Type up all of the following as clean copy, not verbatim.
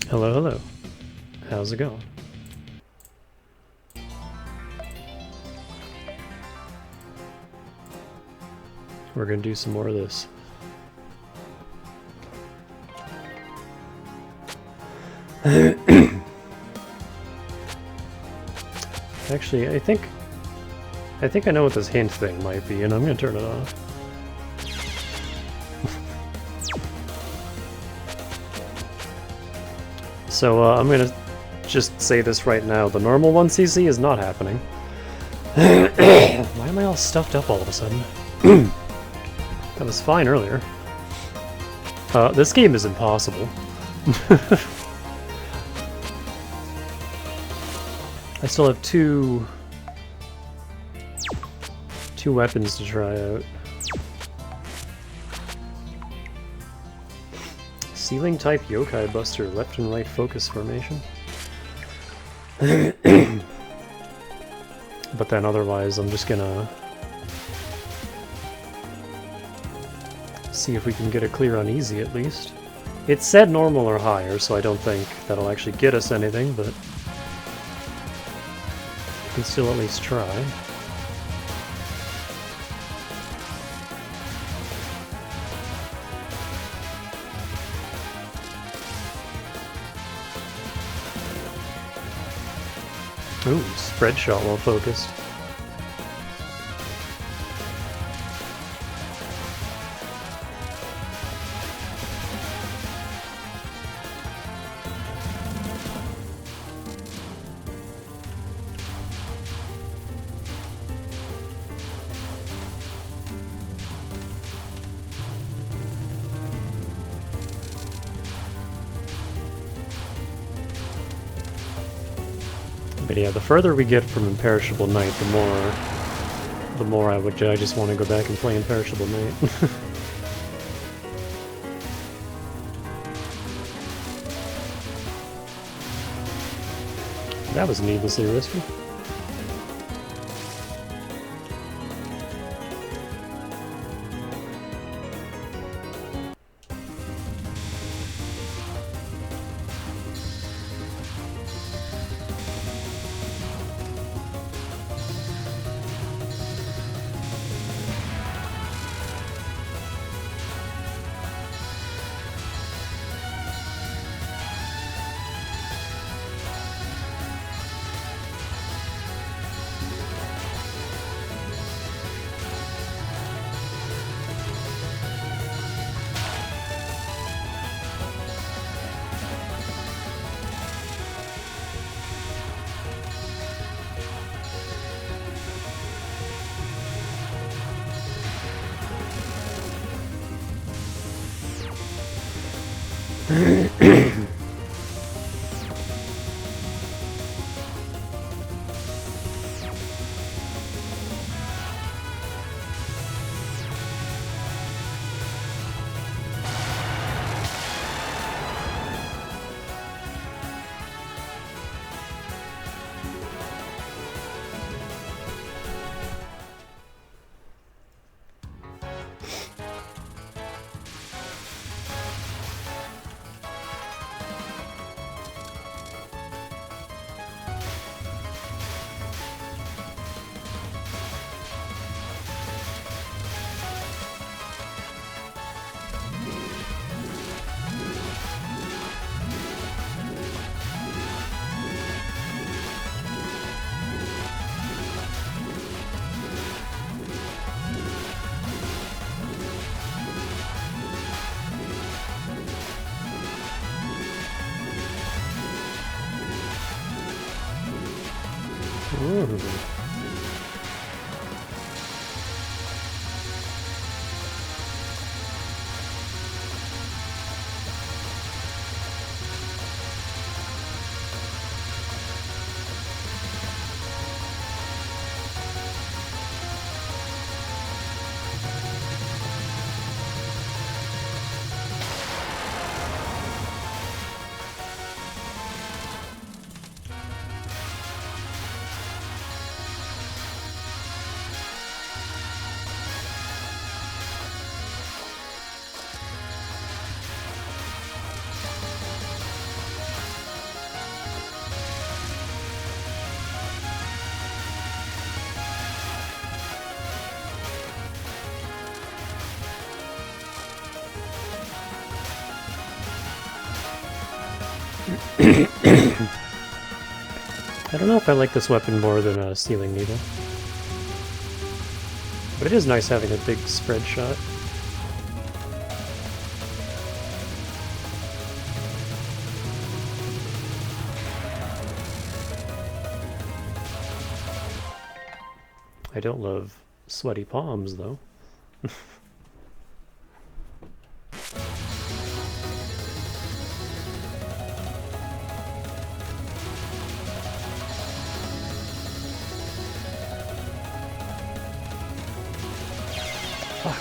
Hello, hello. How's it going? We're gonna do some more of this. Actually, I think I know what this hint thing might be, and I'm gonna turn it off. So I'm gonna just say this right now: the normal 1cc is not happening. Why am I all stuffed up all of a sudden? That was fine earlier. This game is impossible. I still have two weapons to try out. Ceiling type yokai buster, left and right focus formation. But then otherwise I'm just gonna see if we can get it clear on easy at least. It said normal or higher, so I don't think that'll actually get us anything, but we can still at least try. Ooh, spread shot while focused. But yeah, the further we get from Imperishable Night, the more I just want to go back and play Imperishable Night. That was needlessly risky. Ooh. I don't know if I like this weapon more than a Sealing Needle. But it is nice having a big spread shot. I don't love sweaty palms, though. Fuck.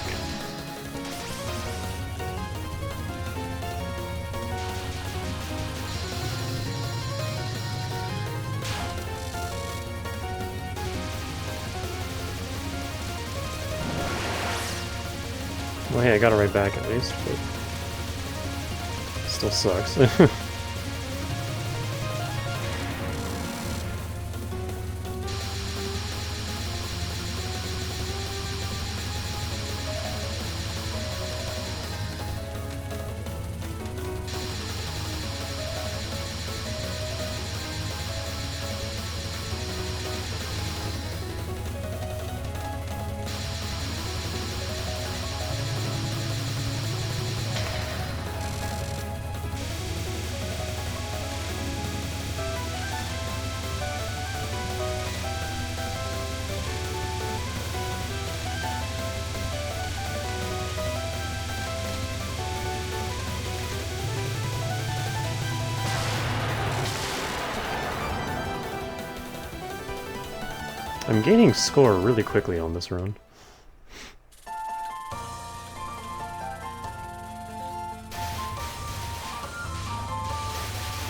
Well, hey, I got it right back at least, but still sucks. I'm gaining score really quickly on this run.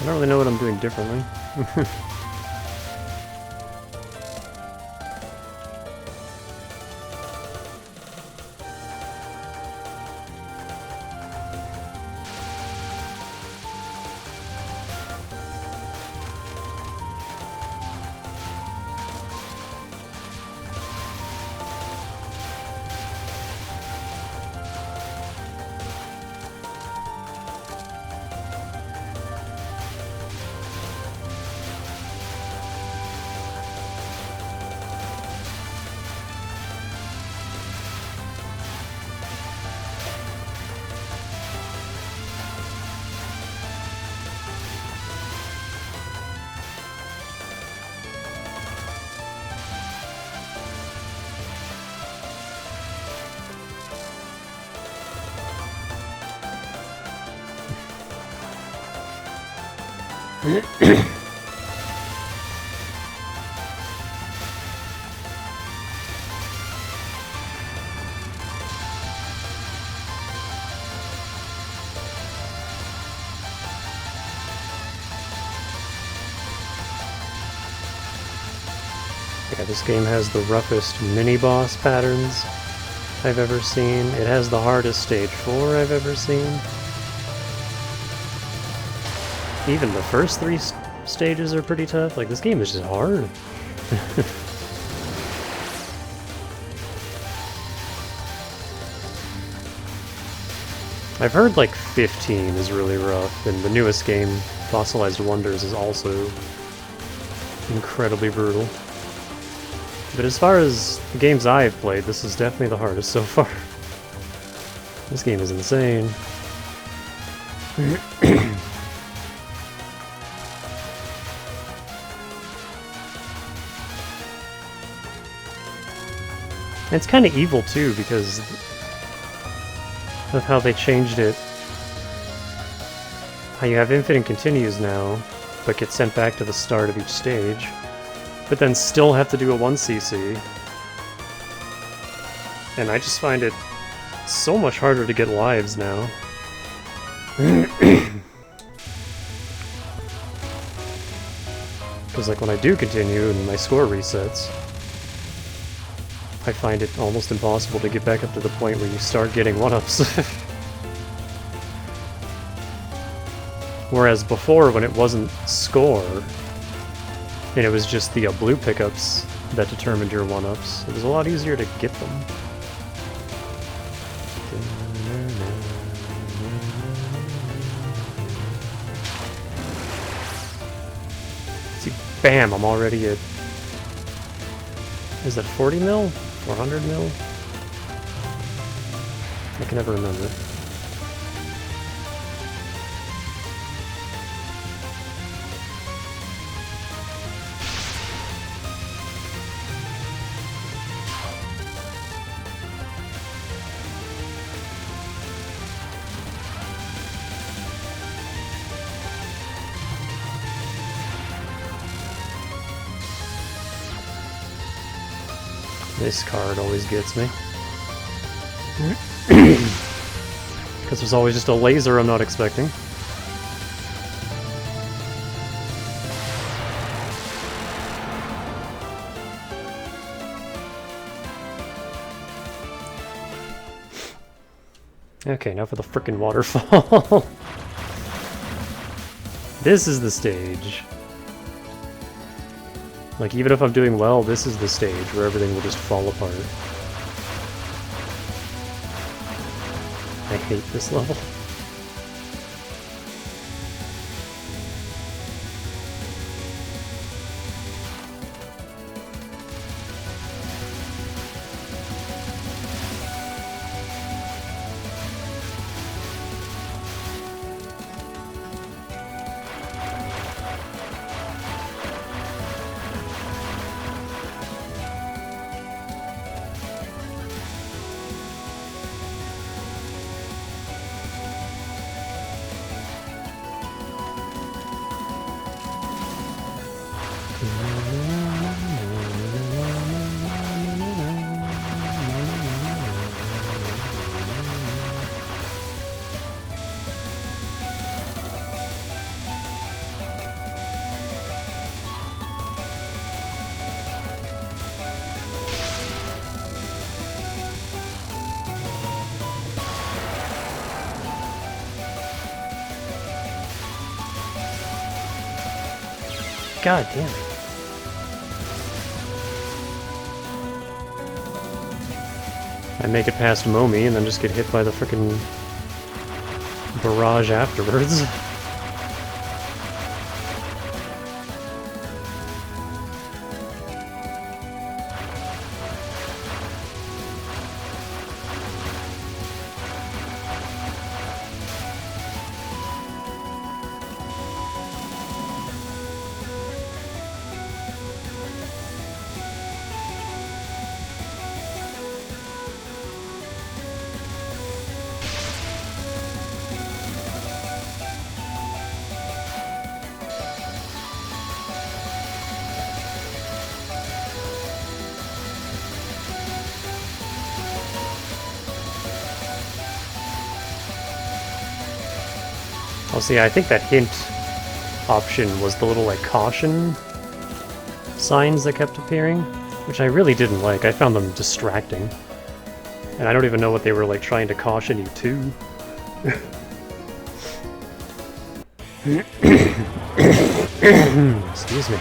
I don't really know what I'm doing differently. Yeah, this game has the roughest mini-boss patterns I've ever seen. It has the hardest stage 4 I've ever seen. Even the first 3 stages are pretty tough. Like, this game is just hard. I've heard like 15 is really rough, and the newest game, Fossilized Wonders, is also incredibly brutal. But as far as the games I've played, this is definitely the hardest so far. This game is insane. It's kind of evil too, because of how they changed it. How you have infinite continues now, but get sent back to the start of each stage, but then still have to do a 1cc. And I just find it so much harder to get lives now. Because like when I do continue and my score resets, I find it almost impossible to get back up to the point where you start getting 1-ups. Whereas before, when it wasn't score, and it was just the blue pickups that determined your 1-ups, it was a lot easier to get them. bam, I'm already at... Is that 40 mil? 400 mil? I can never remember. This card always gets me. Because there's always just a laser I'm not expecting. Okay, now for the frickin' waterfall. This is the stage. Like, even if I'm doing well, this is the stage where everything will just fall apart. I hate this level. God damn it. I make it past Momi and then just get hit by the frickin' barrage afterwards. Oh, see, I think that hint option was the little, like, caution signs that kept appearing, which I really didn't like. I found them distracting. And I don't even know what they were, like, trying to caution you to. Excuse me.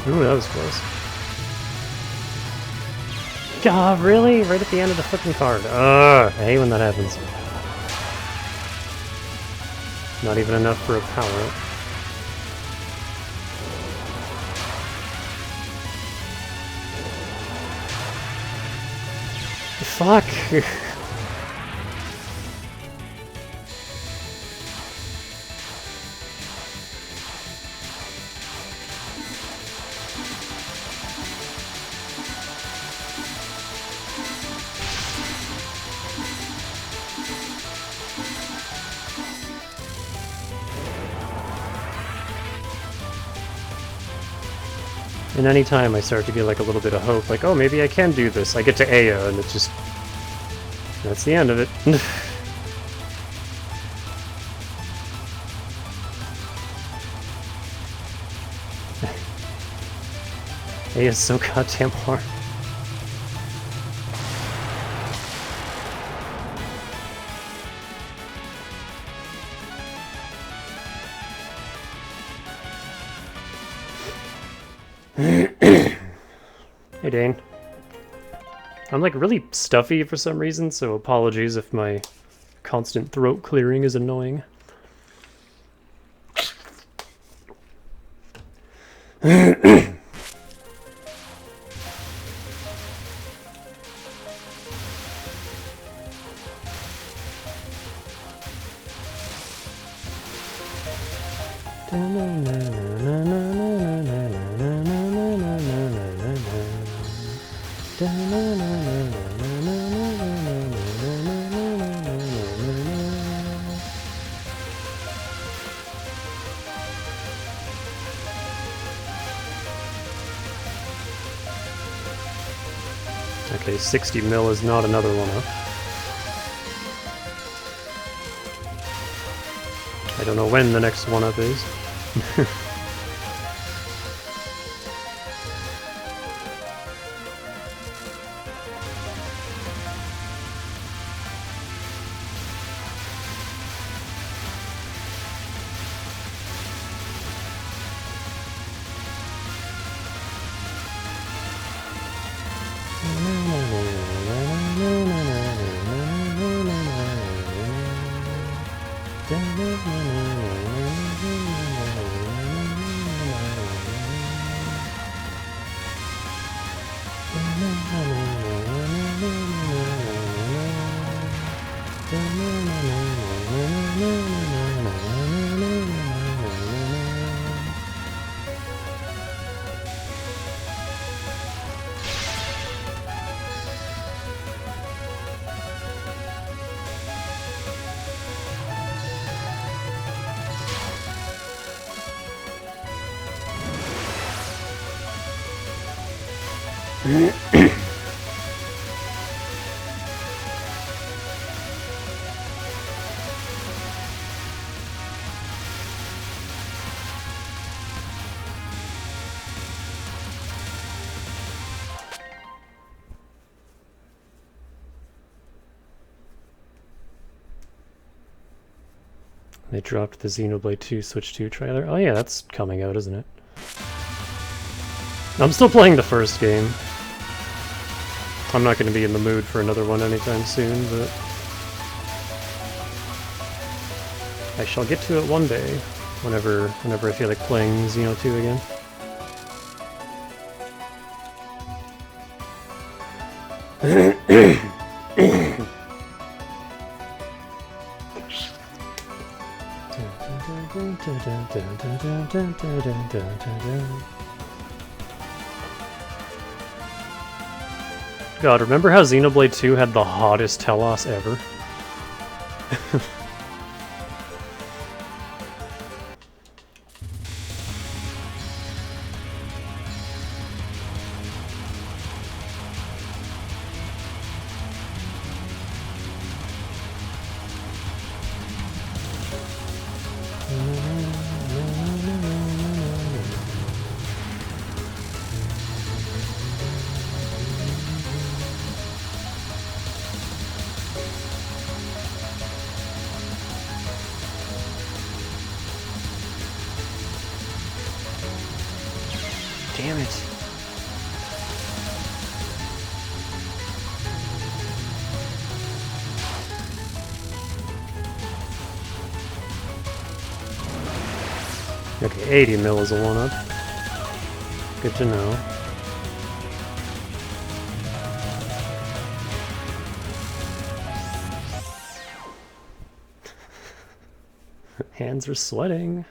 Ooh, that was close. God, really? Right at the end of the fucking card. Ugh, I hate when that happens. Not even enough for a power-up. Fuck! And anytime I start to get like a little bit of hope, like, oh, maybe I can do this, I get to Aya, and it just... that's the end of it. Aya's so goddamn hard. Hey, Dane. I'm like really stuffy for some reason, so apologies if my constant throat clearing is annoying. Okay, 60 mil is not another one up. I don't know when the next one up is. They dropped the Xenoblade 2 Switch 2 trailer. Oh yeah, that's coming out, isn't it? I'm still playing the first game. I'm not going to be in the mood for another one anytime soon, but I shall get to it one day, whenever I feel like playing Xeno 2 again. God, remember how Xenoblade 2 had the hottest Telos ever? Damn it. Okay, 80 mil is a 1-up. Good to know. Hands are sweating.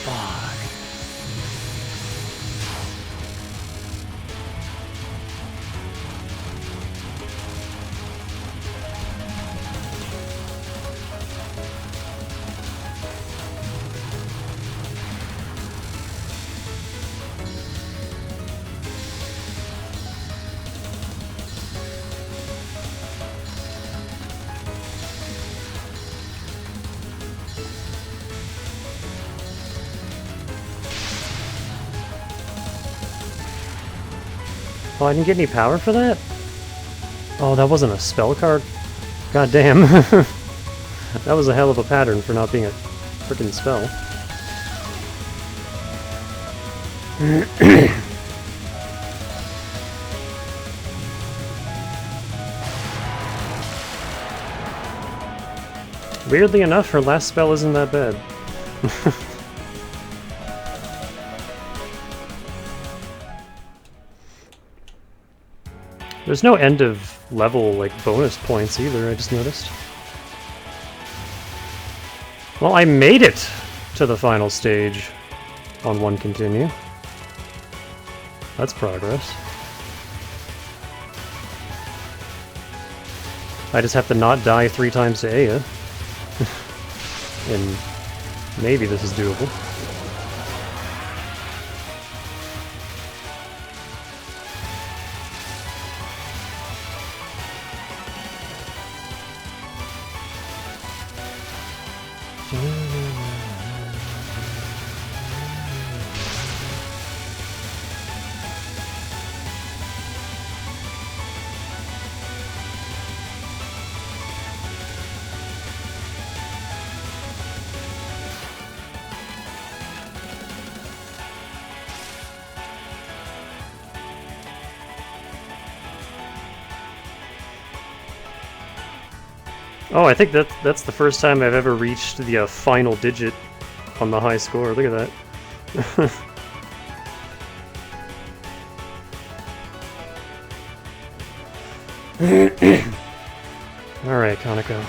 Fuck. Oh, I didn't get any power for that? Oh, that wasn't a spell card? God damn. That was a hell of a pattern for not being a frickin' spell. Weirdly enough, her last spell isn't that bad. There's no end of level, like, bonus points either, I just noticed. Well, I made it to the final stage on one continue. That's progress. I just have to not die 3 times to Aya. And maybe this is doable. Oh, I think that's the first time I've ever reached the final digit on the high score. Look at that. Alright, Kanako.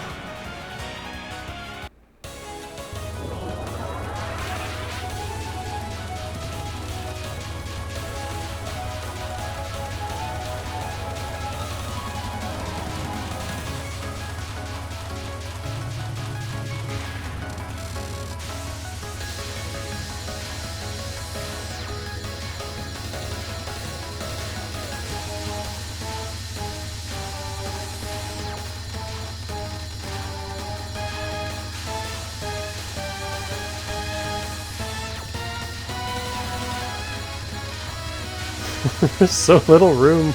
There's so little room.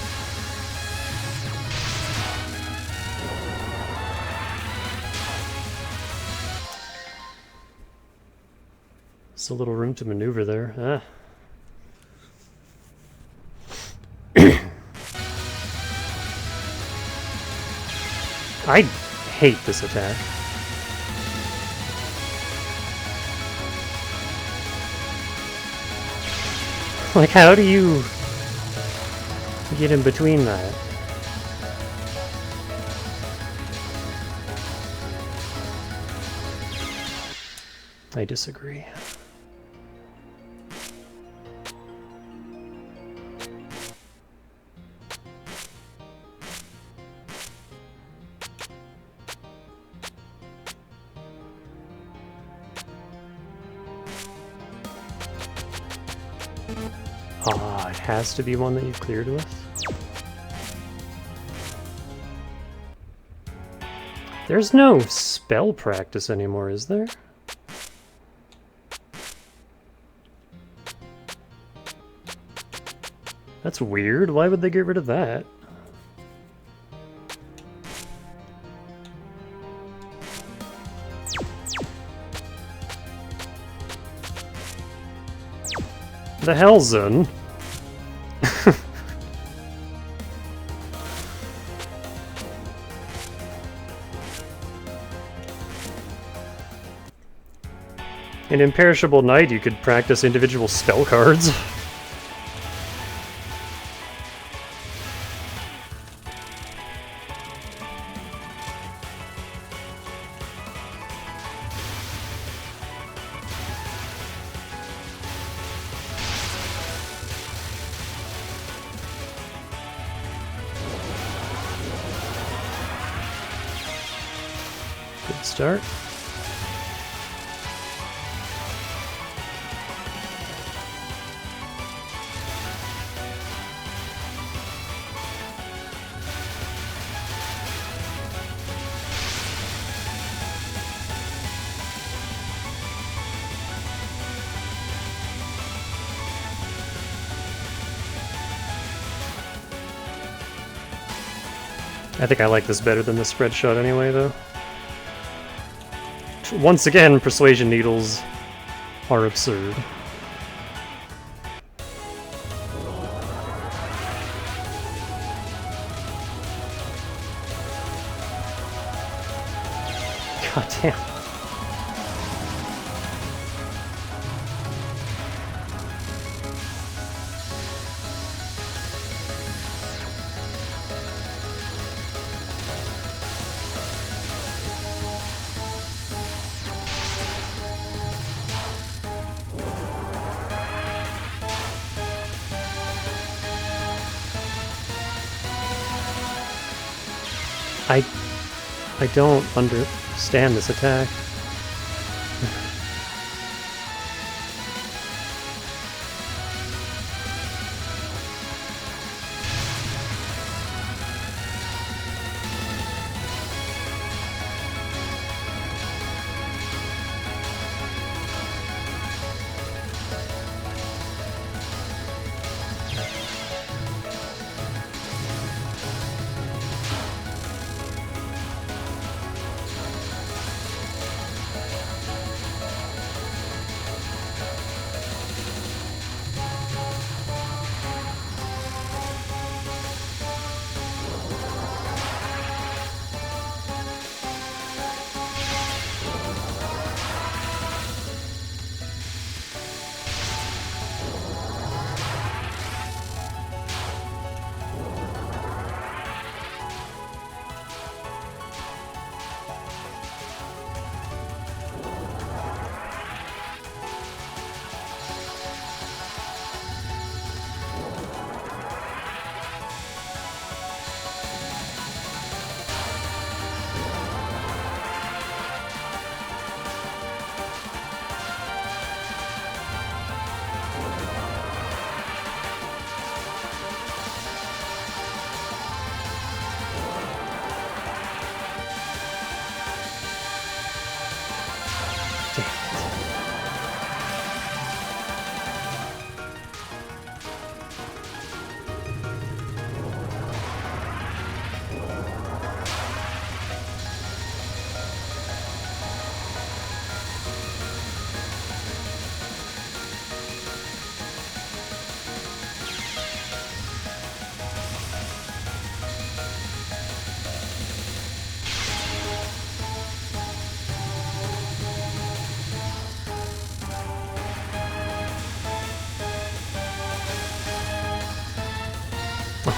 So little room to maneuver there. Ah. I hate this attack. Like, how do you get in between that? I disagree. Ah, it has to be one that you've cleared with. There's no spell practice anymore, is there? That's weird. Why would they get rid of that? The hell, Zun? In Imperishable Night, you could practice individual spell cards. Start. I think I like this better than the spread shot anyway, though. Once again, persuasion needles are absurd. God damn. I don't understand this attack.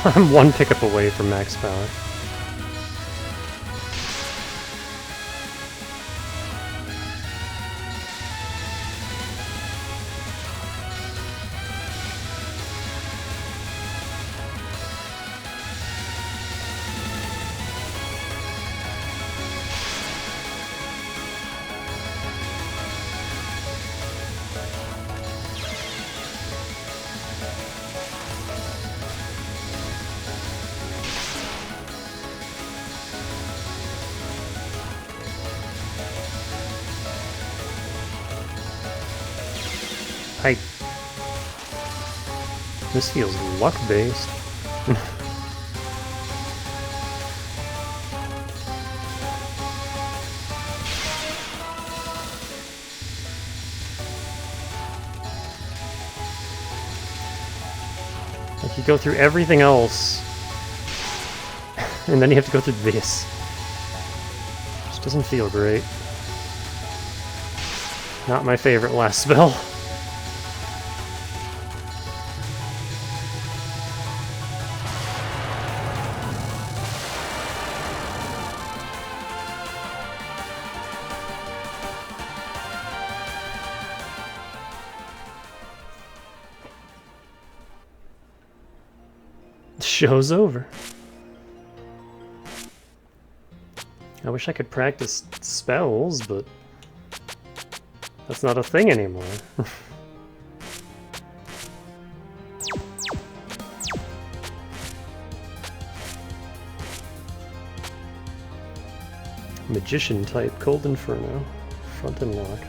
I'm one pickup away from max power. This feels luck-based. Like, you go through everything else, and then you have to go through this. Just doesn't feel great. Not my favorite last spell. Show's over. I wish I could practice spells, but that's not a thing anymore. Magician type, Cold Inferno, front and lock.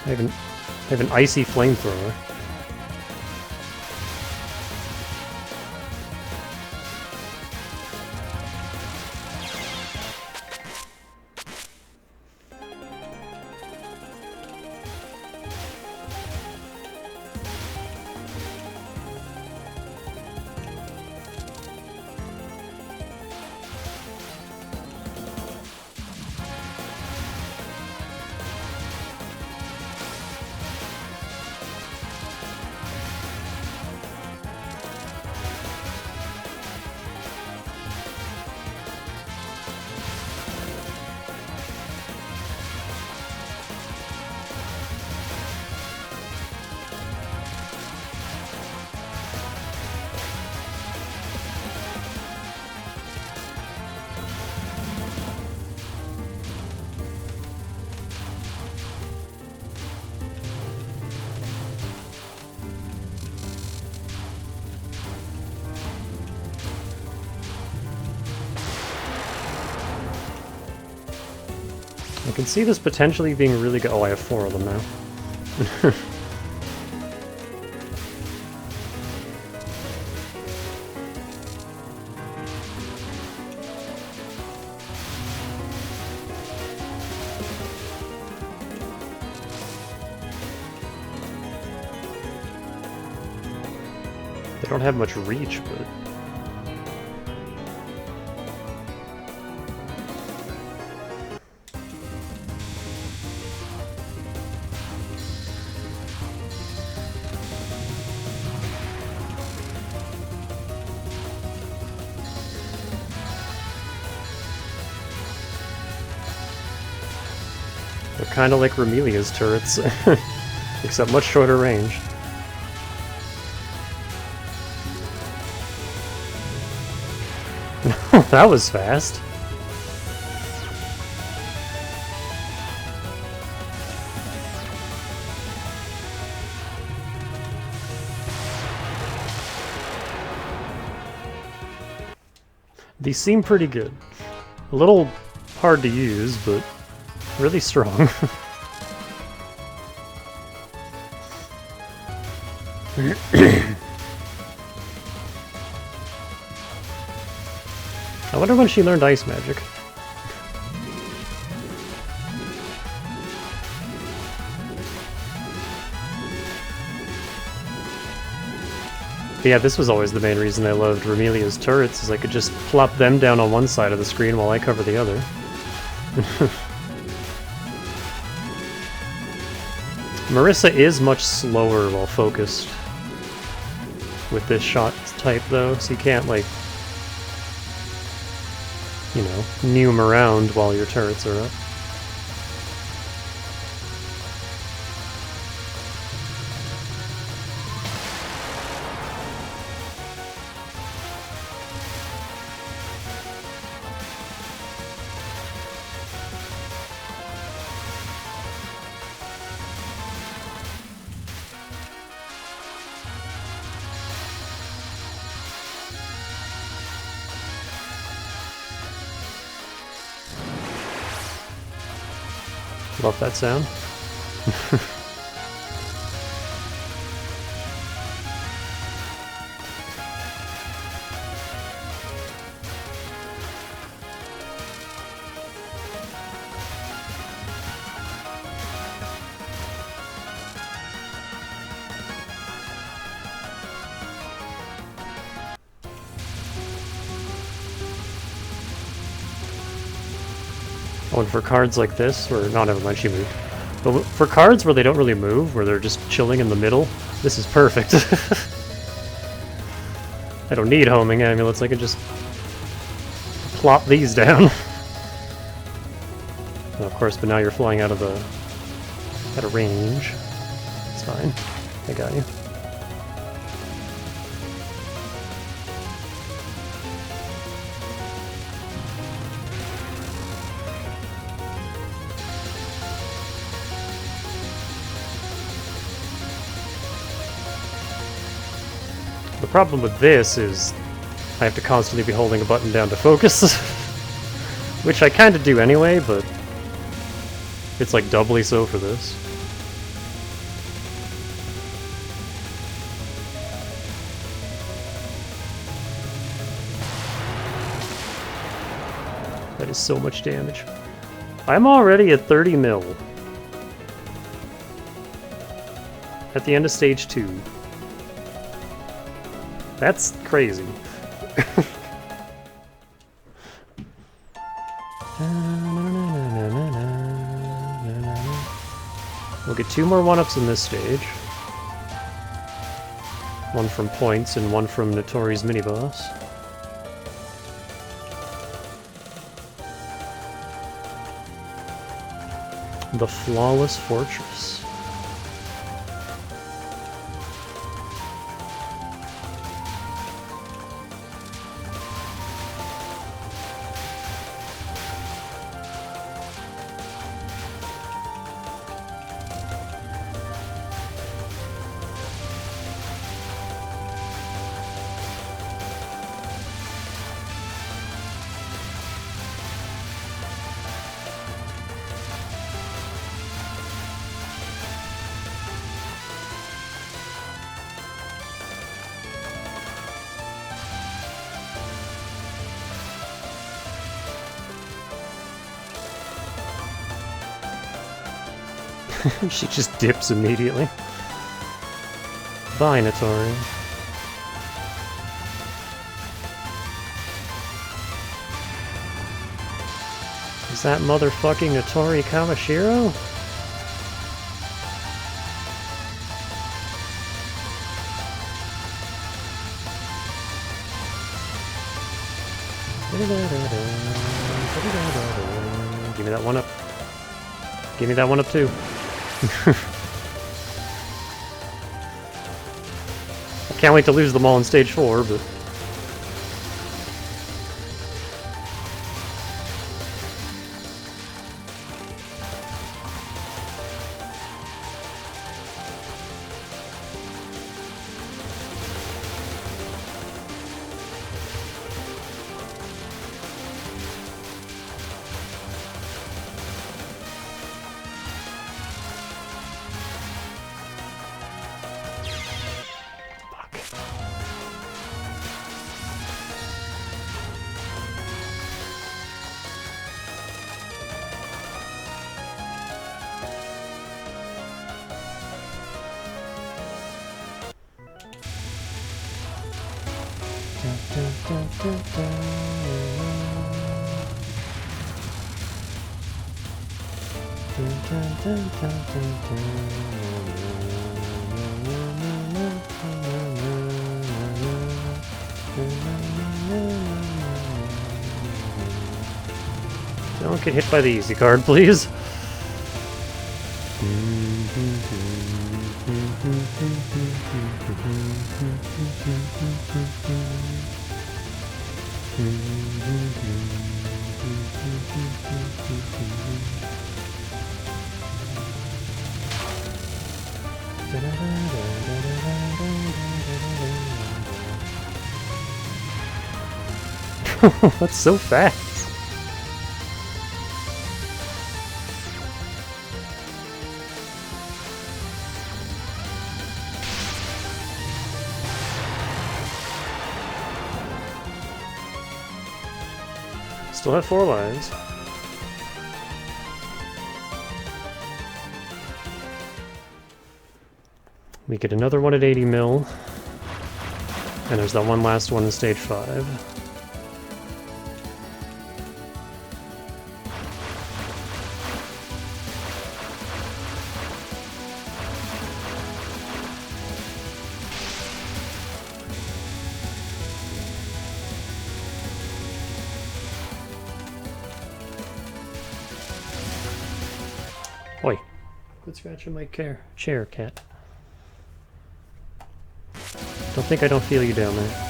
I have an icy flamethrower. I can see this potentially being really good. Oh, I have 4 of them now. They don't have much reach, but... They're kind of like Remelia's turrets, except much shorter range. That was fast. These seem pretty good. A little hard to use, but really strong. I wonder when she learned ice magic. But yeah, this was always the main reason I loved Remelia's turrets, is I could just plop them down on one side of the screen while I cover the other. Marissa is much slower while focused with this shot type though, so you can't like, you know, neum around while your turrets are up. Love that sound. One for cards like this, or no, never mind, she moved. But for cards where they don't really move, where they're just chilling in the middle, this is perfect. I don't need homing amulets, I can just plop these down. And of course, but now you're flying out of range. It's fine. I got you. The problem with this is I have to constantly be holding a button down to focus. Which I kind of do anyway, but it's like doubly so for this. That is so much damage. I'm already at 30 mil. At the end of stage 2. That's crazy. We'll get 2 more 1-ups in this stage. One from points and one from Notori's mini-boss. The Flawless Fortress. She just dips immediately. Bye, Notori. Is that motherfucking Notori Kamashiro? Give me that 1-up. Give me that 1-up too. I can't wait to lose them all in stage 4, but... Don't get hit by the easy card, please. That's so fast. Still have 4 lives. We get another one at 80 mil. And there's that one last one in stage 5. Oi. Quit scratching my chair, cat. Don't think I don't feel you down there.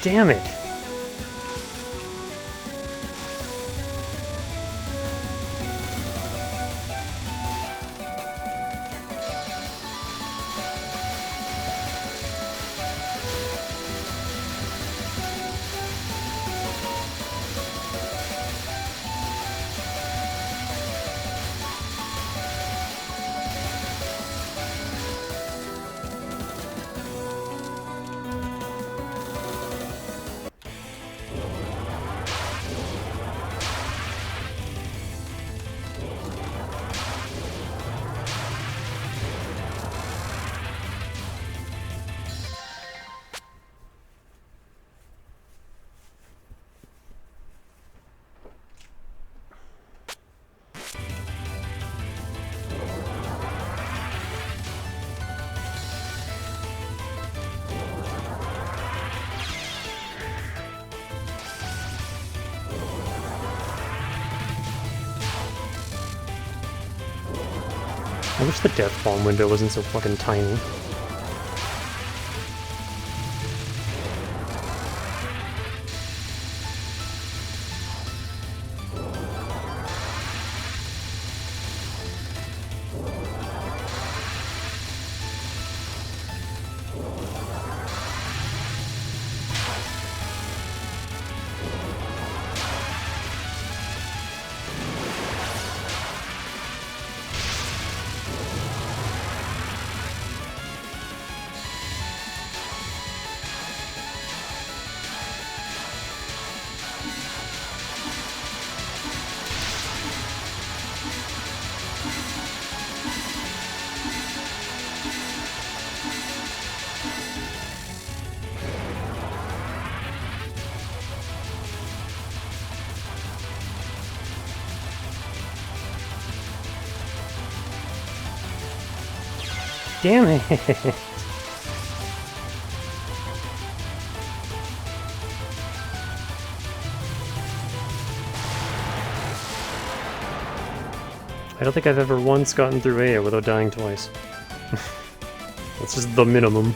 Damn it! I wish the death bomb window wasn't so fucking tiny. Damn it! I don't think I've ever once gotten through Aya without dying twice. That's just the minimum.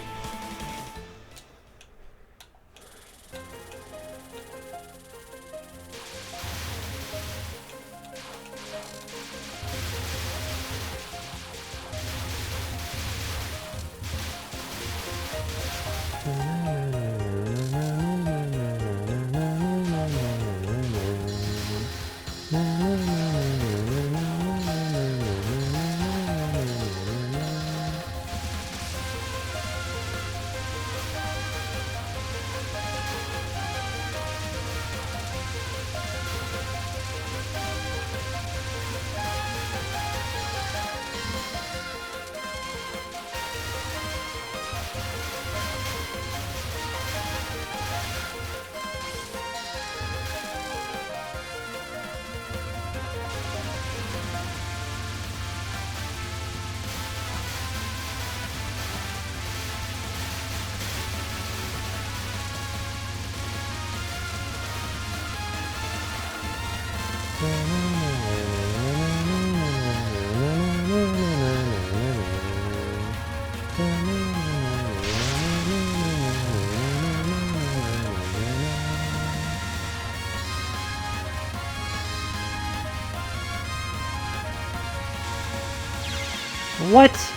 What?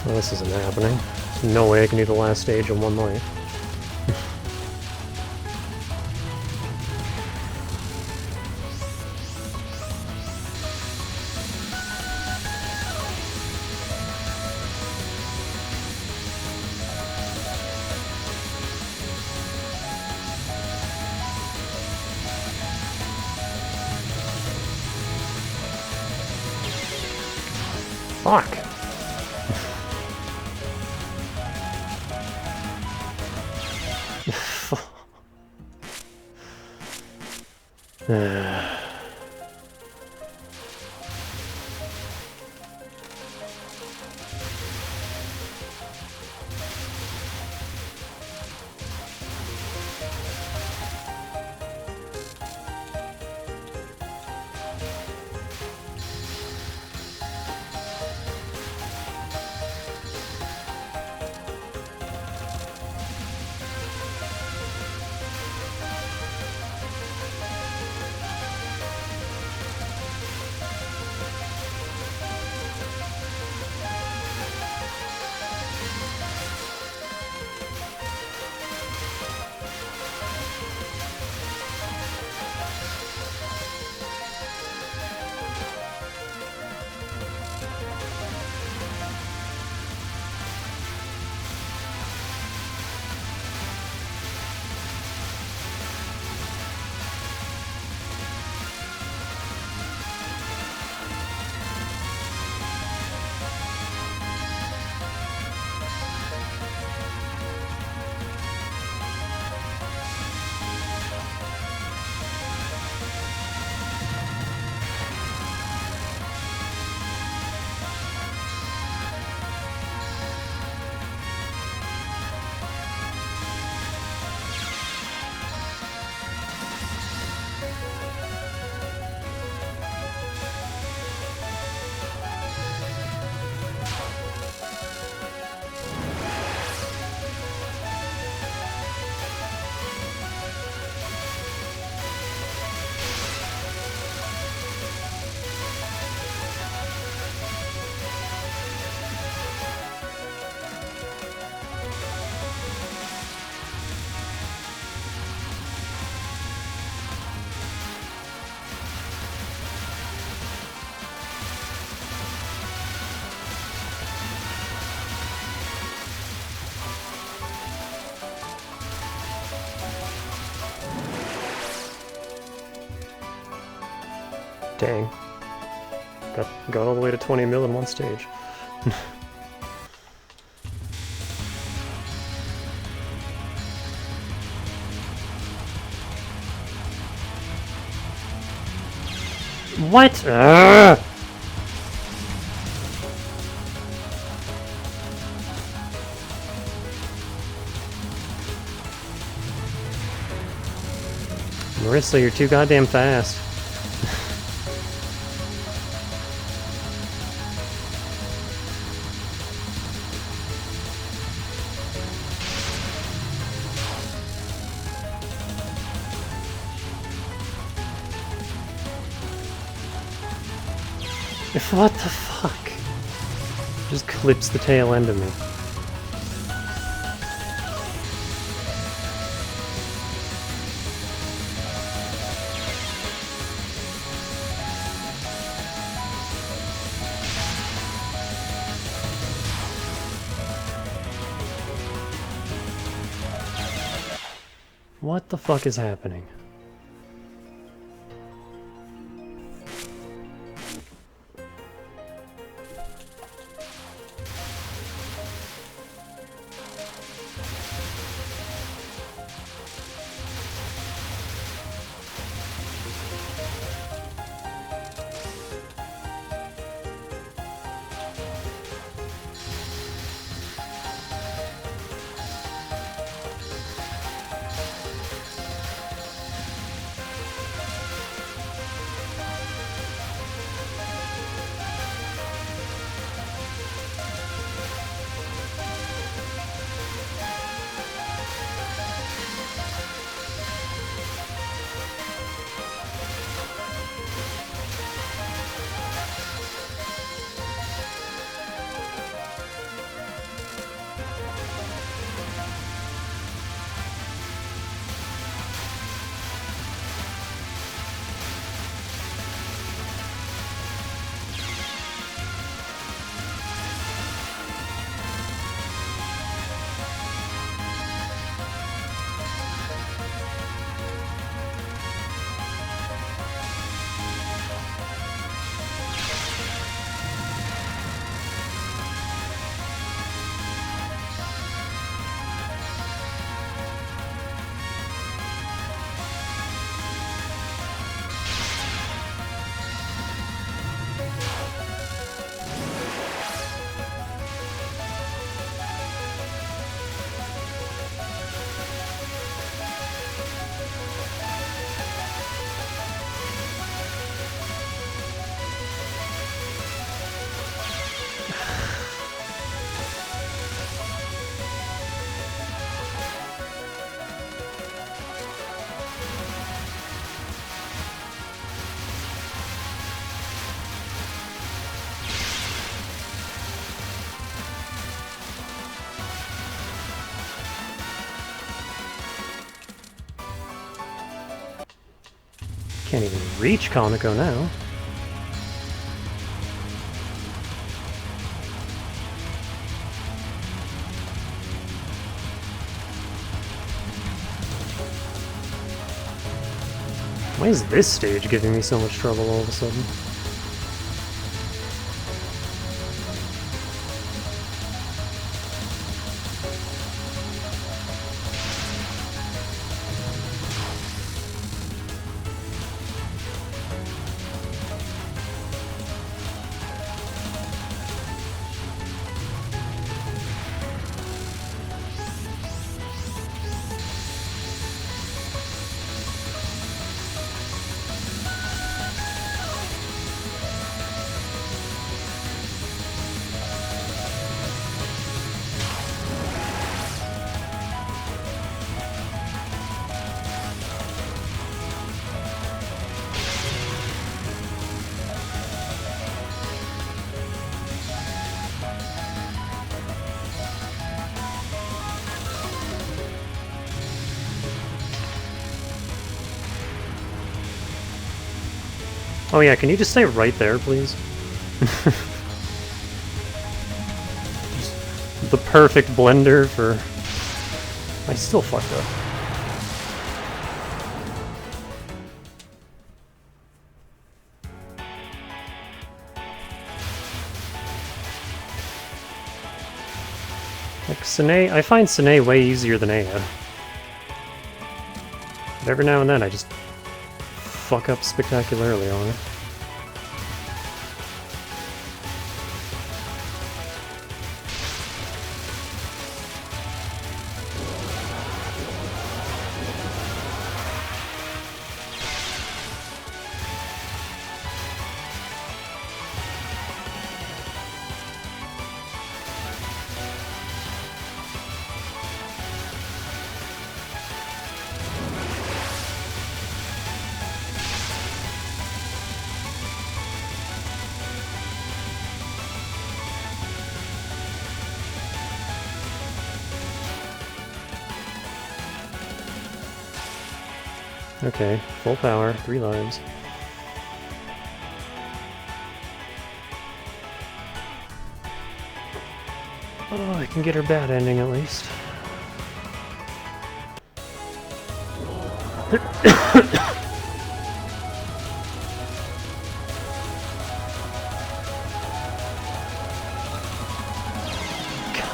Well, this isn't happening. There's no way I can do the last stage in one life. Fuck! Dang. Got all the way to 20 mil in one stage. What? Marissa, you're too goddamn fast. What the fuck? Just clips the tail end of me. What the fuck is happening? Can't even reach Kanako now. Why is this stage giving me so much trouble all of a sudden? Oh yeah, can you just stay right there, please? The perfect blender for... I still fucked up. Like, Sine... I find Sine way easier than Aya. But every now and then I just fuck up spectacularly on it. Okay, full power, 3 lives. Oh, I can get her bad ending at least.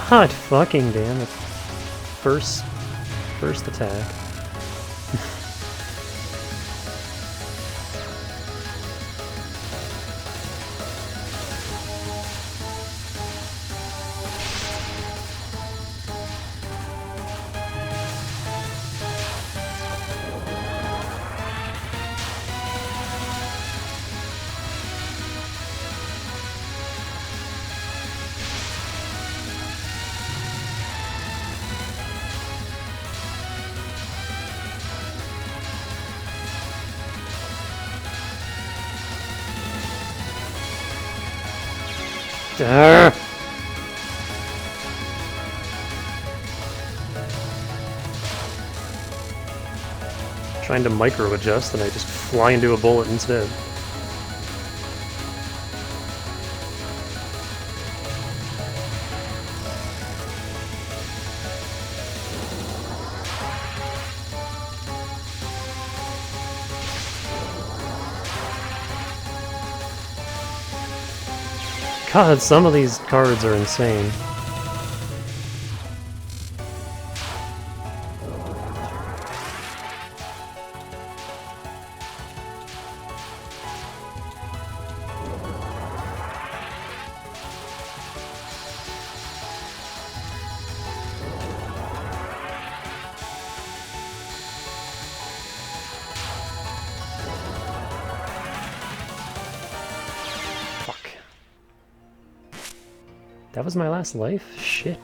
God fucking damn it. First attack. Arrgh! Trying to micro adjust and I just fly into a bullet instead. God, some of these cards are insane. That was my last life? Shit.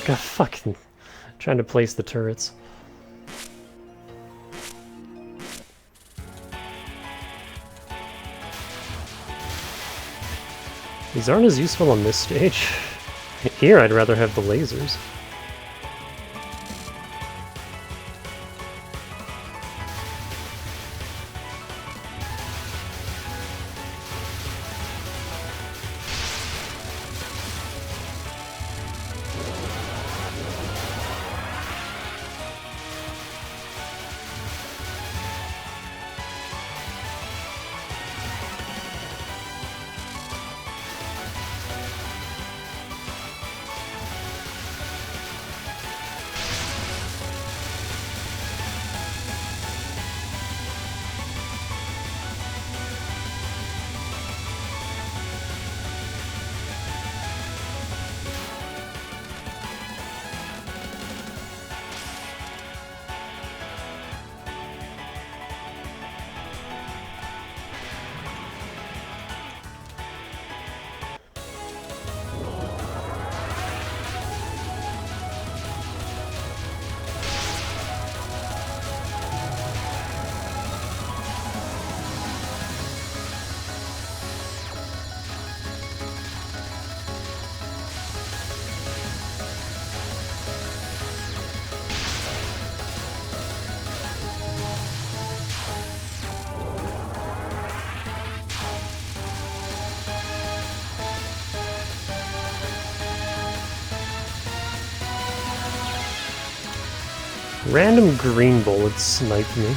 God, fucking trying to place the turrets. These aren't as useful on this stage. Here I'd rather have the lasers. Random green bullets sniped me.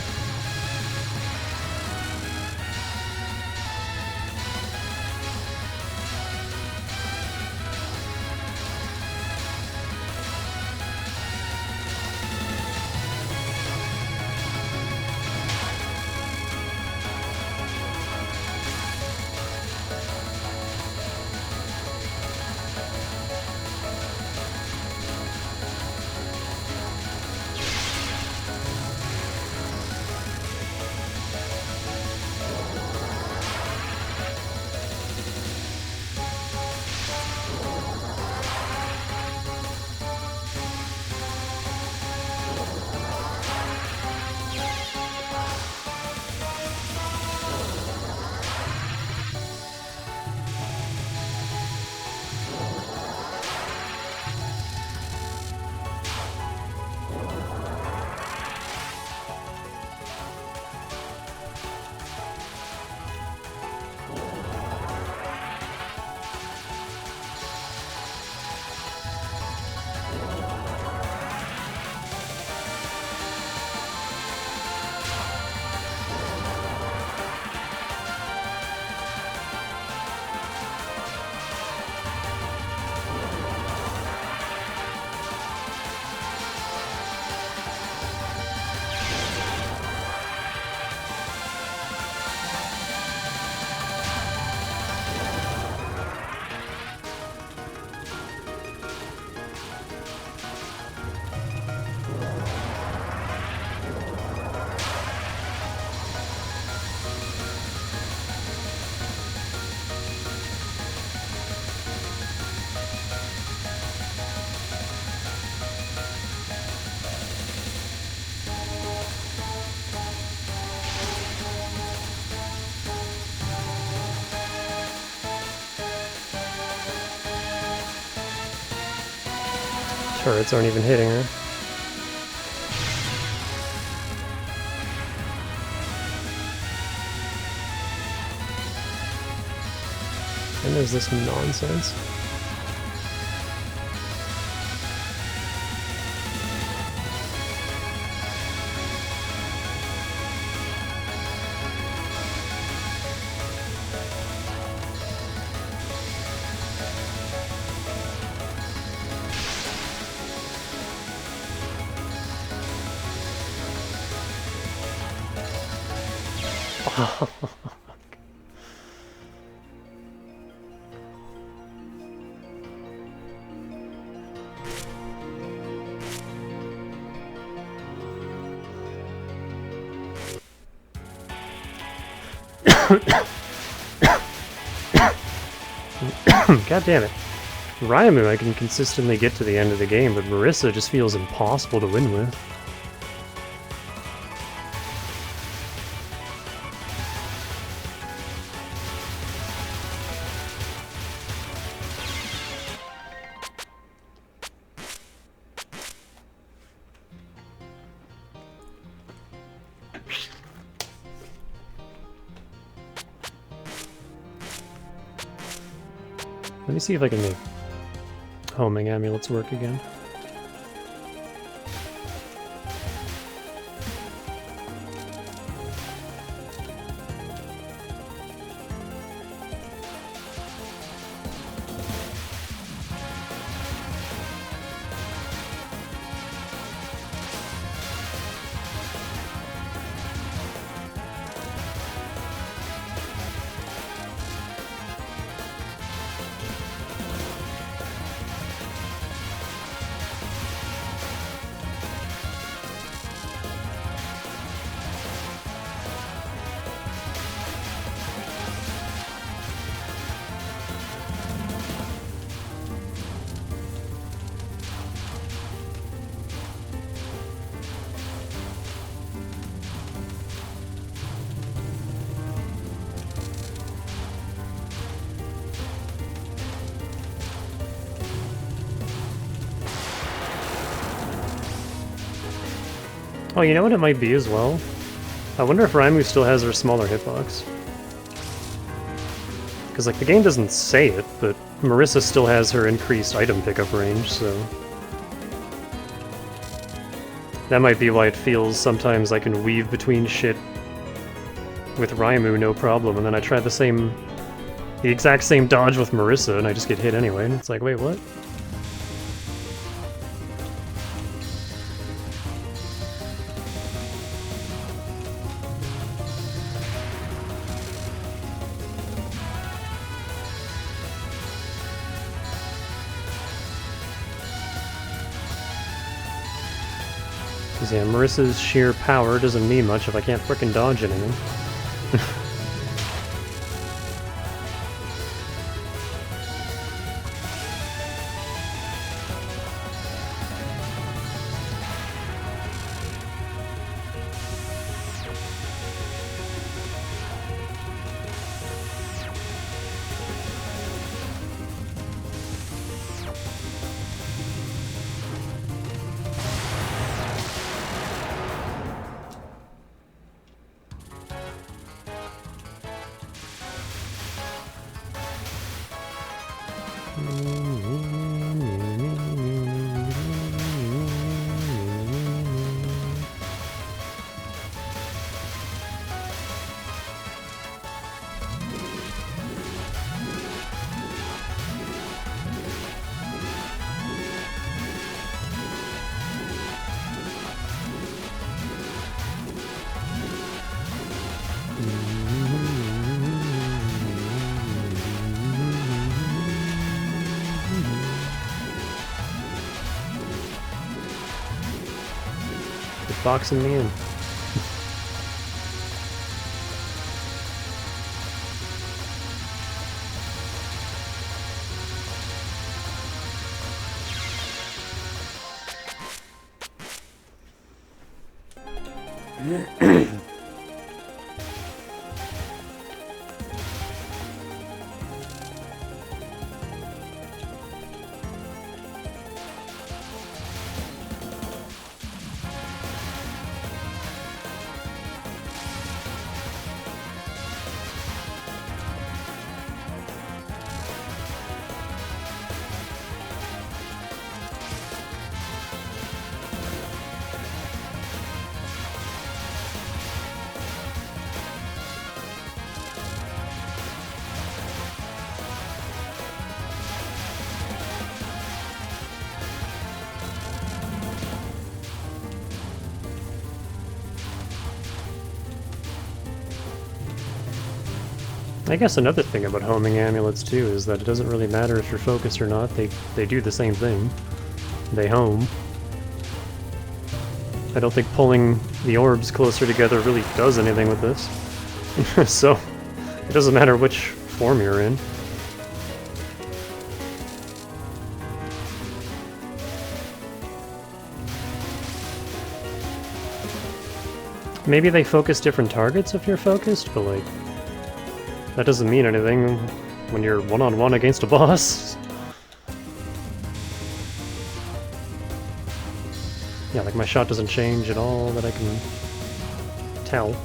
Turrets aren't even hitting her. And there's this nonsense. God damn it. Raimu I can consistently get to the end of the game, but Marissa just feels impossible to win with. Let me see if I can make homing amulets work again. Oh, you know what it might be as well? I wonder if Raimu still has her smaller hitbox. Because, like, the game doesn't say it, but Marissa still has her increased item pickup range, so... That might be why it feels sometimes I can weave between shit with Raimu no problem, and then I try the exact same dodge with Marissa, and I just get hit anyway, and it's like, wait, what? Because, yeah, Marissa's sheer power doesn't mean much if I can't frickin' dodge anything. Boxing me in. I guess another thing about homing amulets too is that it doesn't really matter if you're focused or not, they do the same thing. They home. I don't think pulling the orbs closer together really does anything with this. So, it doesn't matter which form you're in. Maybe they focus different targets if you're focused, but like, that doesn't mean anything when you're one-on-one against a boss. Yeah, like my shot doesn't change at all that I can tell.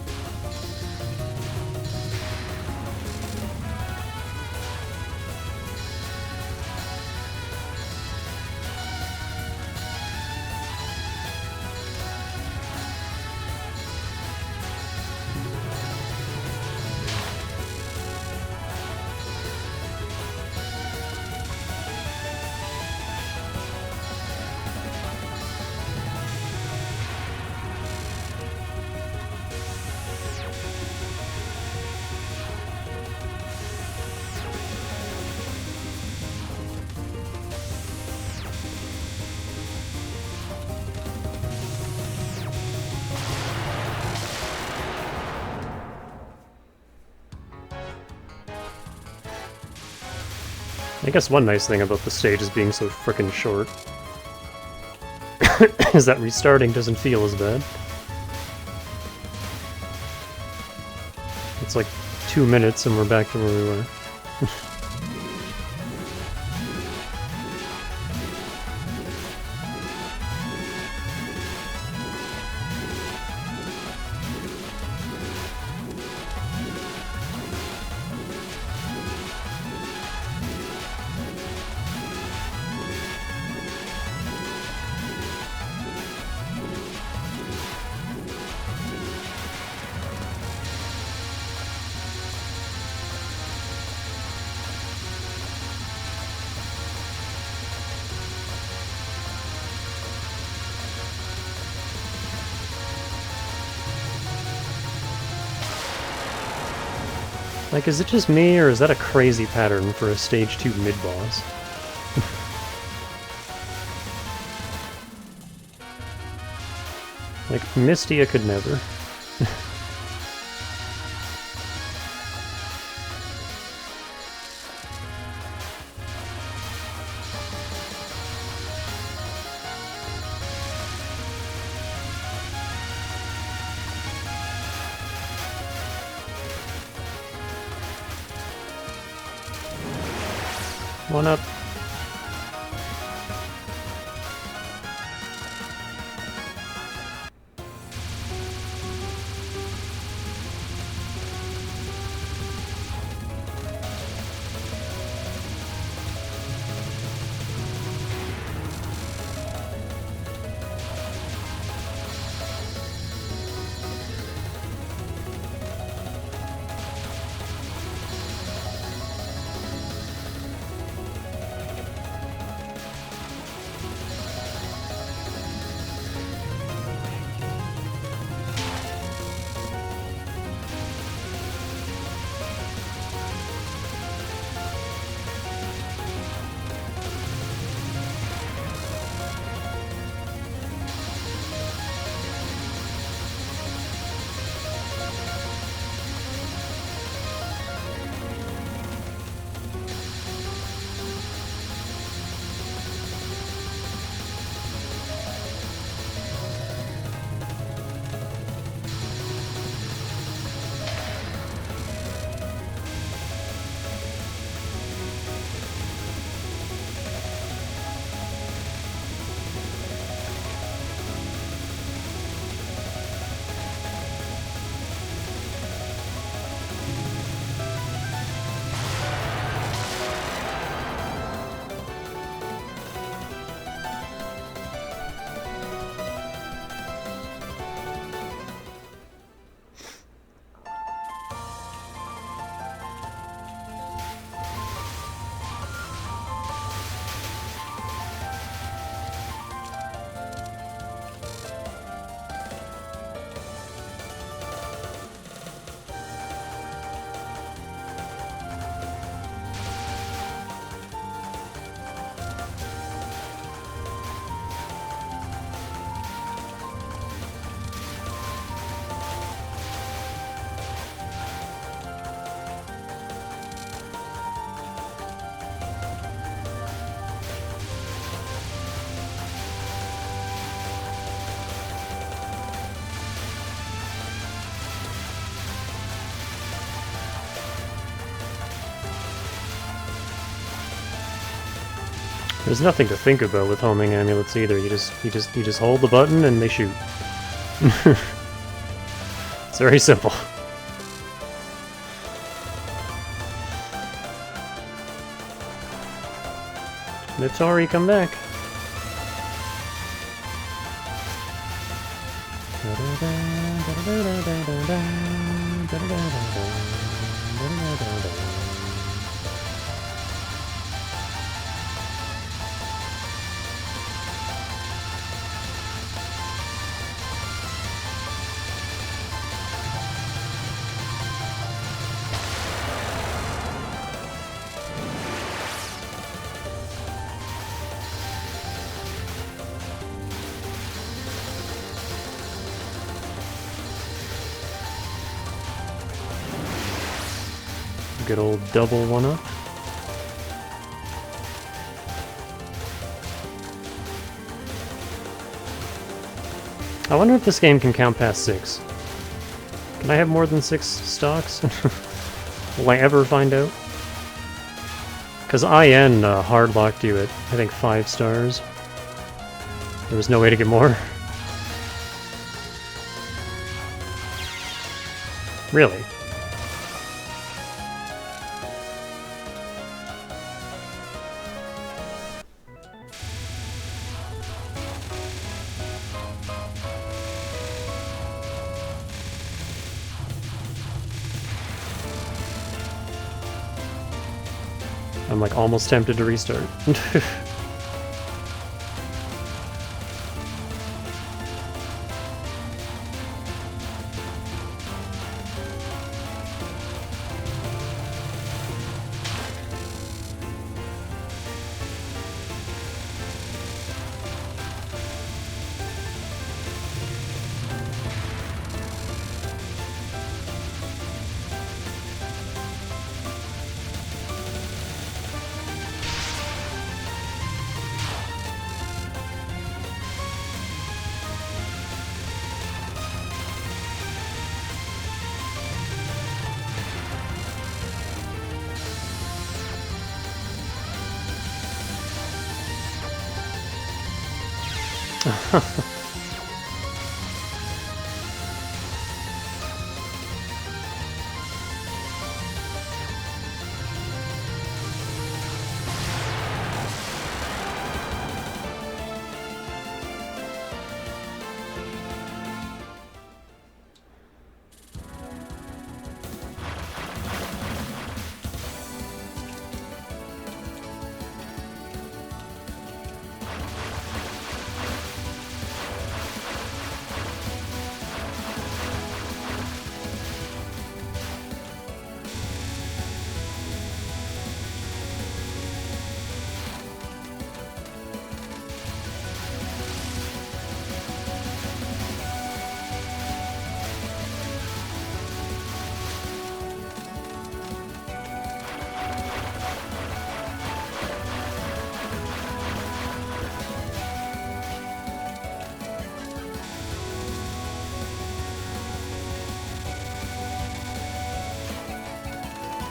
I guess one nice thing about the stage is being so frickin' short is that restarting doesn't feel as bad. It's like 2 minutes and we're back to where we were. Like, is it just me, or is that a crazy pattern for a Stage 2 mid-boss? Like, Misty I could never. One up. There's nothing to think about with homing amulets either. You just hold the button and they shoot. It's very simple. Notori, come back. Good old double one-up. I wonder if this game can count past 6. Can I have more than 6 stocks? Will I ever find out? Because IN hard locked you at, I think, 5 stars. There was no way to get more. Really? I'm like almost tempted to restart.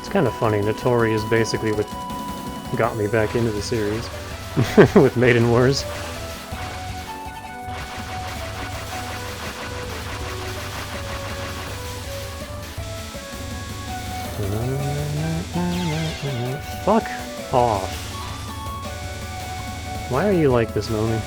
It's kind of funny, Notori is basically what got me back into the series with Maiden Wars. Fuck off. Why are you like this, Momi?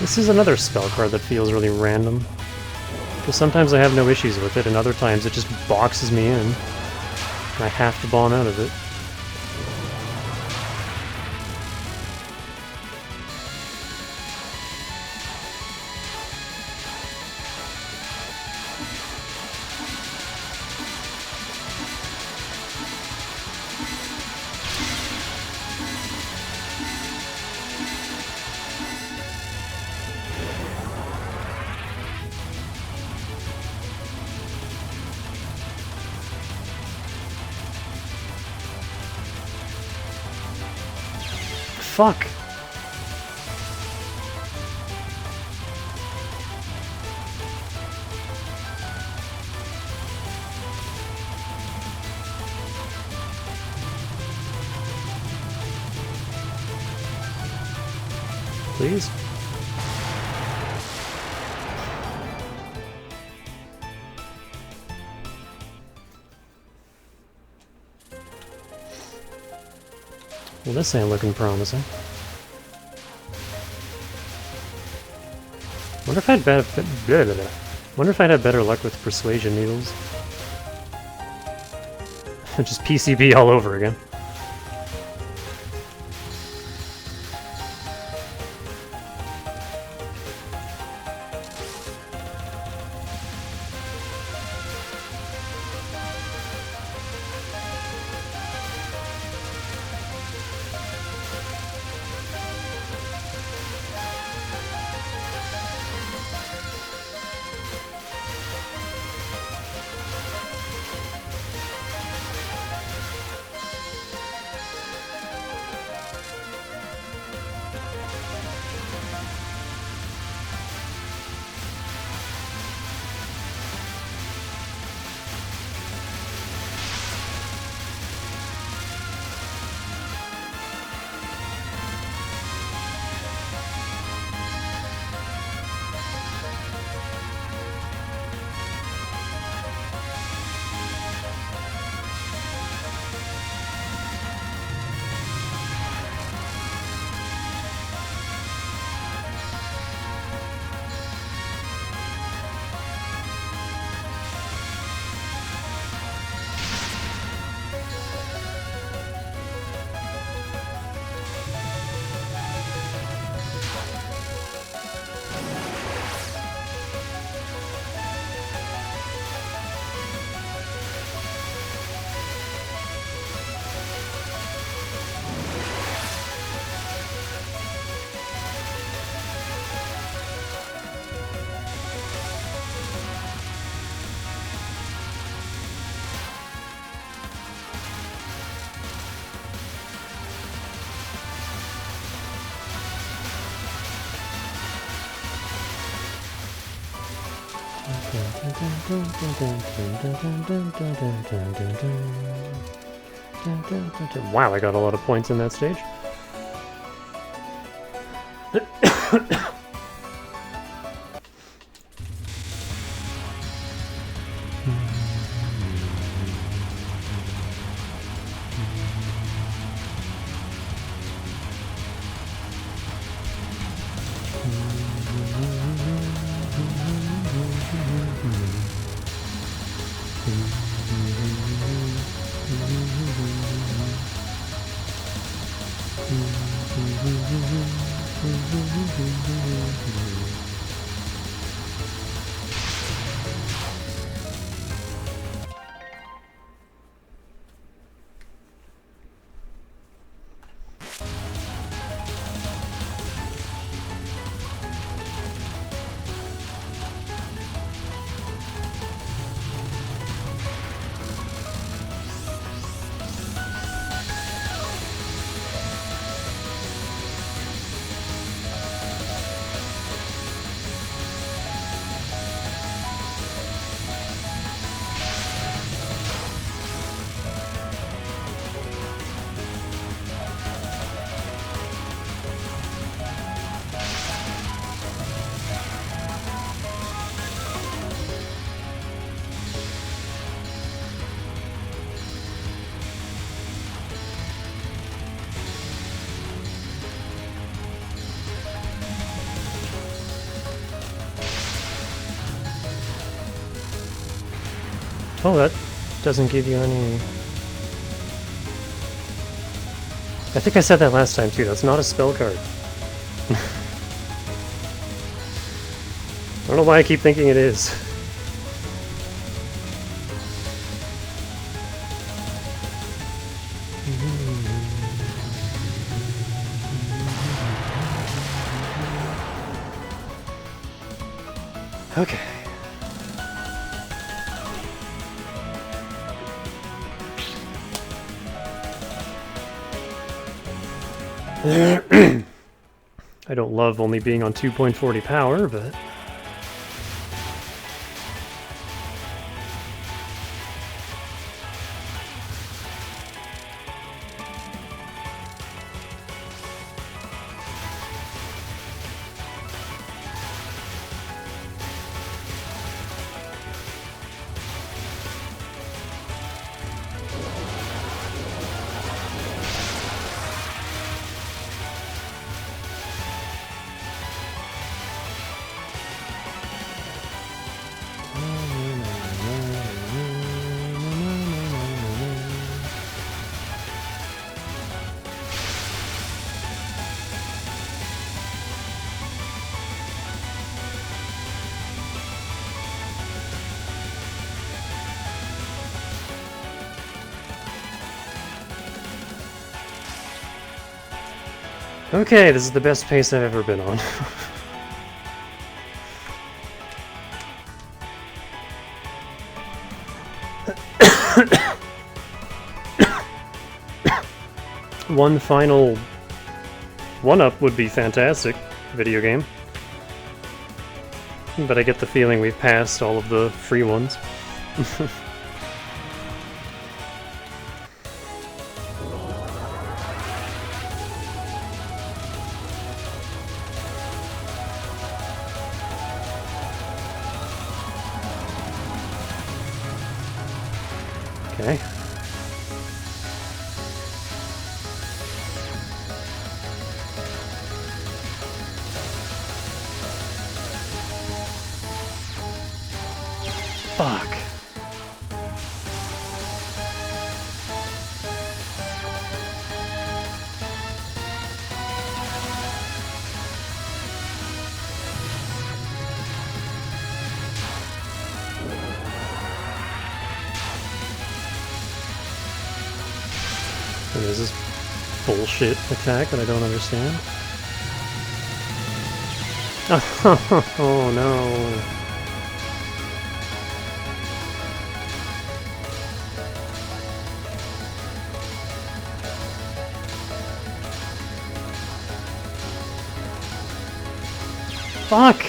This is another spell card that feels really random. Because sometimes I have no issues with it, and other times it just boxes me in. And I have to bomb out of it. Fuck! Please? Well, this ain't looking promising. Wonder if I'd blah, blah, blah. Wonder if I'd have better luck with persuasion needles. Just PCB all over again. Wow, I got a lot of points in that stage. Oh, that doesn't give you any... I think I said that last time too, that's not a spell card. I don't know why I keep thinking it is. Okay. I don't love only being on 2.40 power, but... Okay, this is the best pace I've ever been on. One final one-up would be fantastic, video game. But I get the feeling we've passed all of the free ones. Okay. Fuck. There's this bullshit attack that I don't understand. Oh no. Fuck!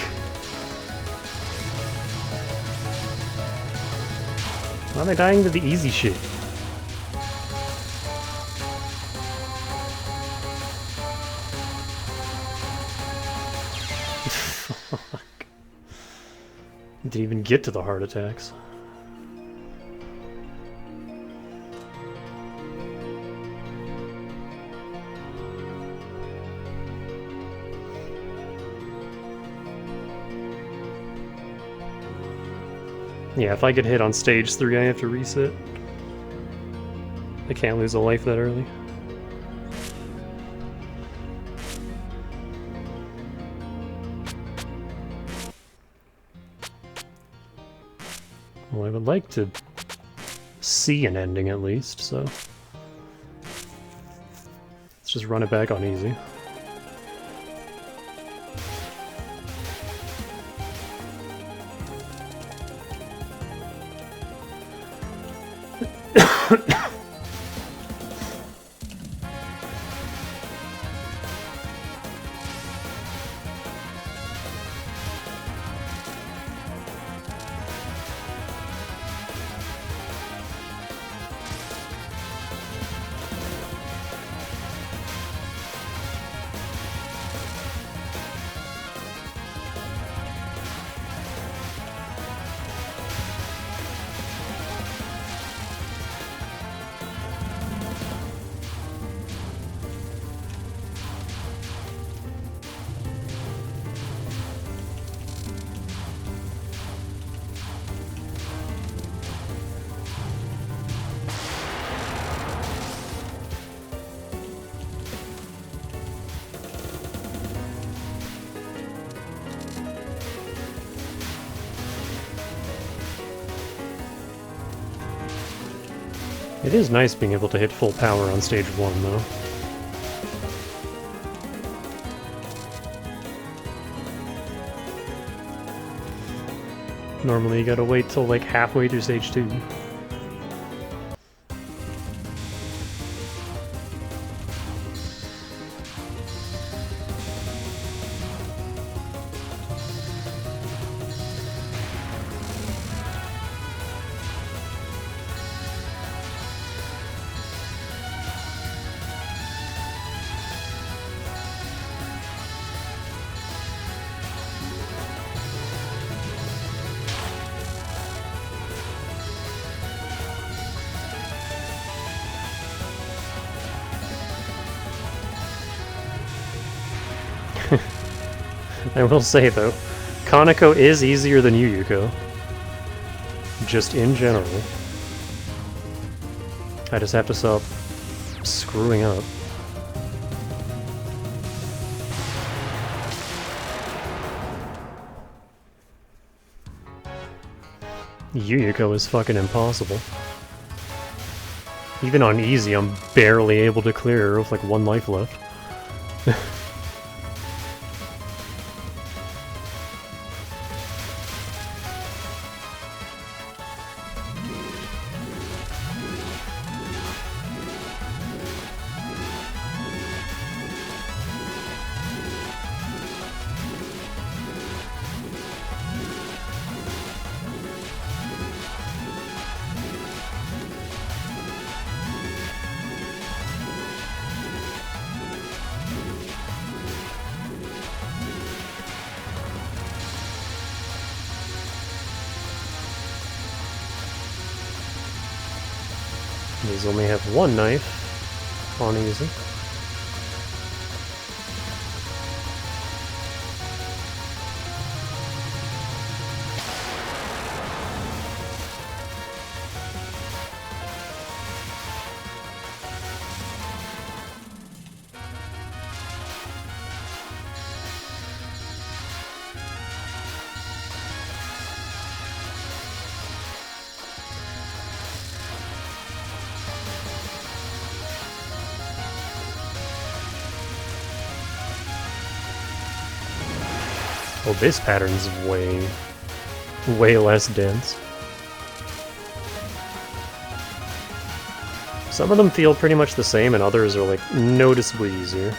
Why am I dying to the easy shit? Fuck. Didn't even get to the heart attacks. Yeah, if I get hit on stage 3, I have to reset. I can't lose a life that early. Well, I would like to see an ending at least, so... let's just run it back on easy. It is nice being able to hit full power on stage 1, though. Normally you gotta wait till like halfway through stage 2. I will say though, Kanako is easier than Yuyuko. Just in general. I just have to stop screwing up. Yuyuko is fucking impossible. Even on easy, I'm barely able to clear her with like 1 life left. These only have one knife on easy. Well, this pattern's way less dense. Some of them feel pretty much the same, and others are like noticeably easier.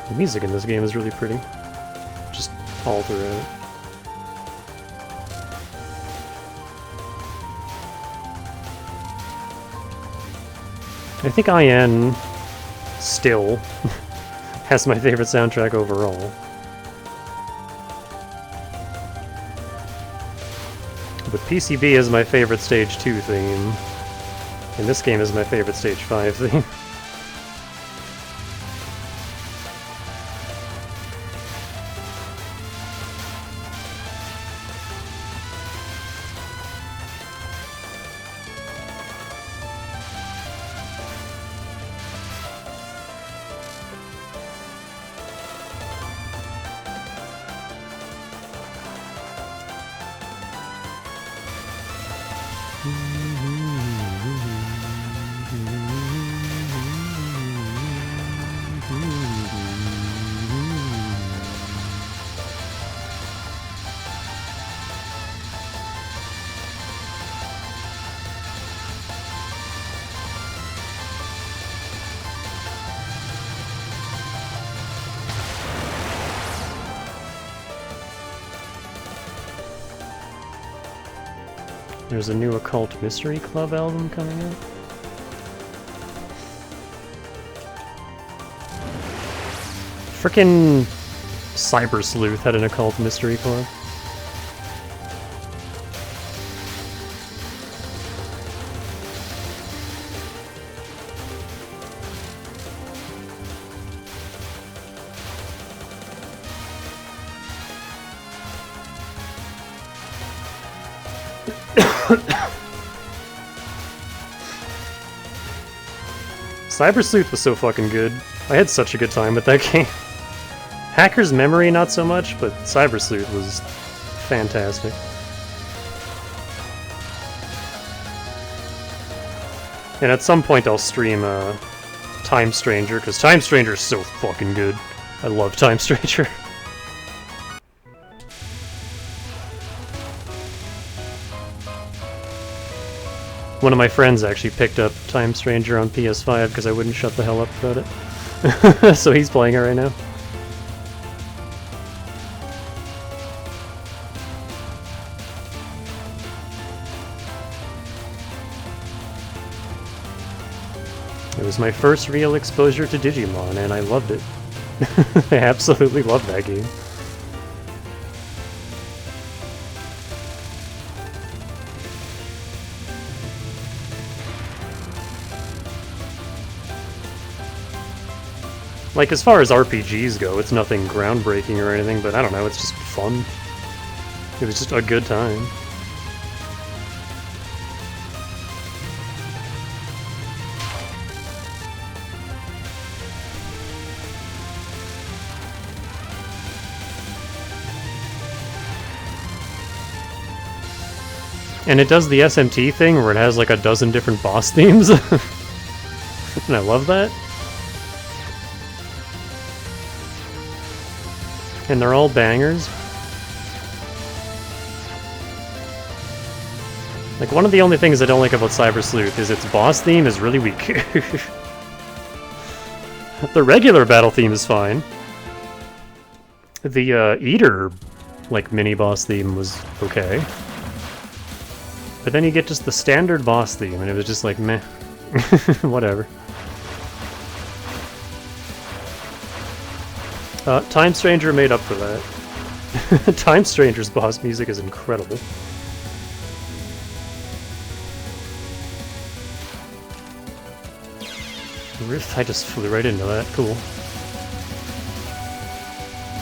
The music in this game is really pretty. Just all throughout. I think IN still has my favorite soundtrack overall. But PCB is my favorite Stage 2 theme, and this game is my favorite Stage 5 theme. There's a new Occult Mystery Club album coming out. Frickin' Cyber Sleuth had an Occult Mystery Club. Cyber Sleuth was so fucking good. I had such a good time with that game. Hacker's Memory, not so much, but Cyber Sleuth was fantastic. And at some point I'll stream Time Stranger, because Time Stranger is so fucking good. I love Time Stranger. One of my friends actually picked up Time Stranger on PS5 because I wouldn't shut the hell up about it. So he's playing it right now. It was my first real exposure to Digimon, and I loved it. I absolutely loved that game. Like, as far as RPGs go, it's nothing groundbreaking or anything, but I don't know, it's just fun. It was just a good time. And it does the SMT thing where it has like a dozen different boss themes. And I love that. And they're all bangers. Like, one of the only things I don't like about Cyber Sleuth is its boss theme is really weak. The regular battle theme is fine. The Eater, like, mini-boss theme was okay. But then you get just the standard boss theme, and it was just like, meh. Whatever. Time Stranger made up for that. Time Stranger's boss music is incredible. I just flew right into that. Cool.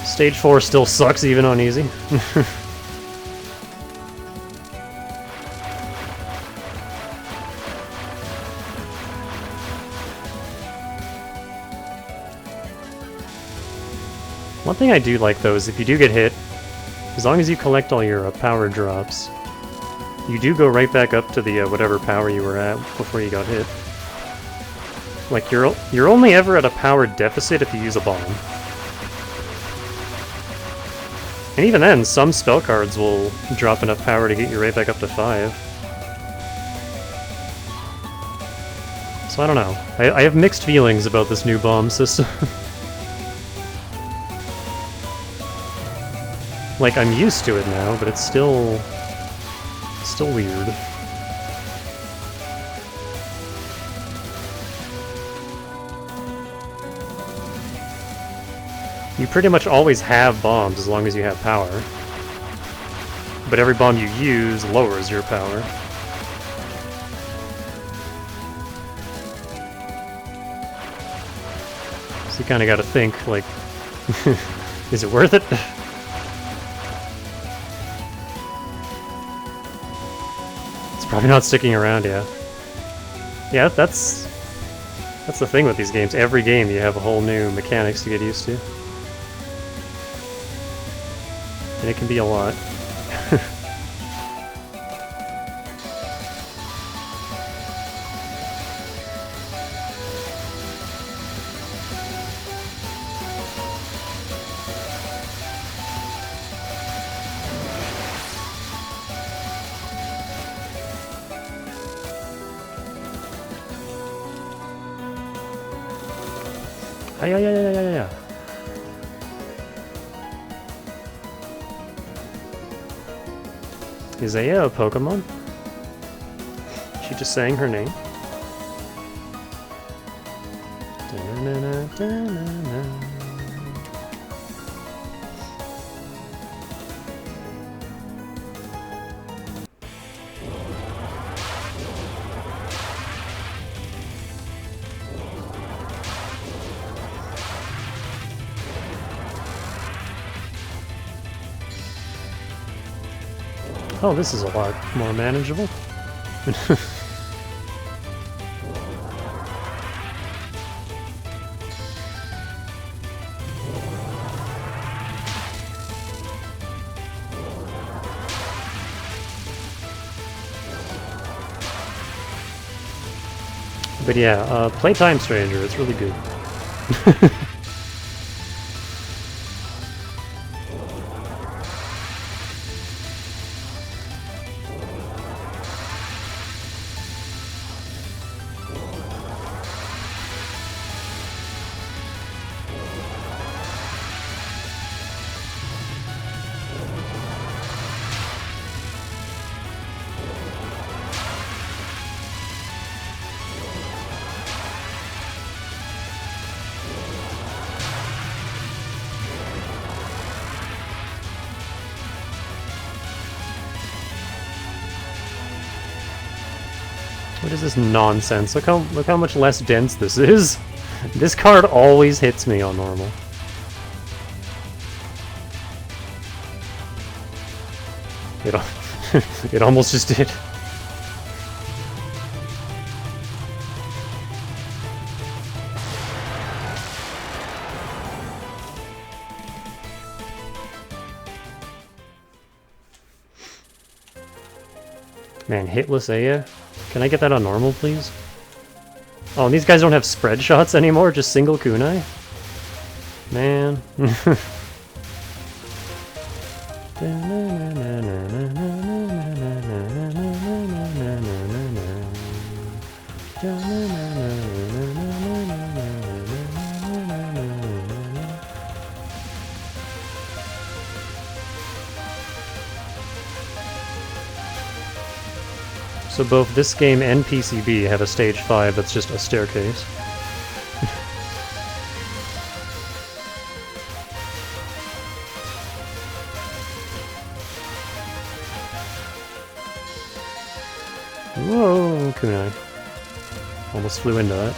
Stage 4 still sucks even on easy. One thing I do like, though, is if you do get hit, as long as you collect all your power drops, you do go right back up to the whatever power you were at before you got hit. Like, you're only ever at a power deficit if you use a bomb. And even then, some spell cards will drop enough power to get you right back up to 5. So I don't know. I have mixed feelings about this new bomb system. Like, I'm used to it now, but it's still weird. You pretty much always have bombs as long as you have power. But every bomb you use lowers your power. So you kinda gotta think, like, is it worth it? Probably not sticking around, yeah. Yeah, that's the thing with these games. Every game you have a whole new mechanics to get used to. And it can be a lot. Yeah. Is Aya a Pokemon? She just sang her name. Oh, this is a lot more manageable. But yeah, play Time Stranger, it's really good. What is this nonsense? Look how much less dense this is. This card always hits me on normal. It almost just did. Man, hitless Aya? Can I get that on normal, please? Oh, and these guys don't have spread shots anymore, just single kunai? Man. So both this game and PCB have a stage 5 that's just a staircase. Whoa, kunai. Almost flew into that.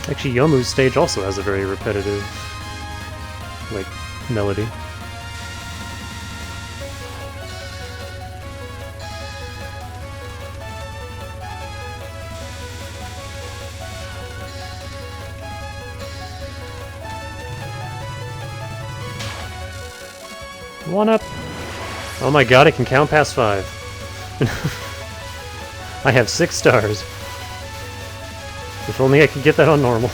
Actually, Yomu's stage also has a very repetitive, like, melody. One up! Oh my god, I can count past 5. I have 6 stars. If only I could get that on normal.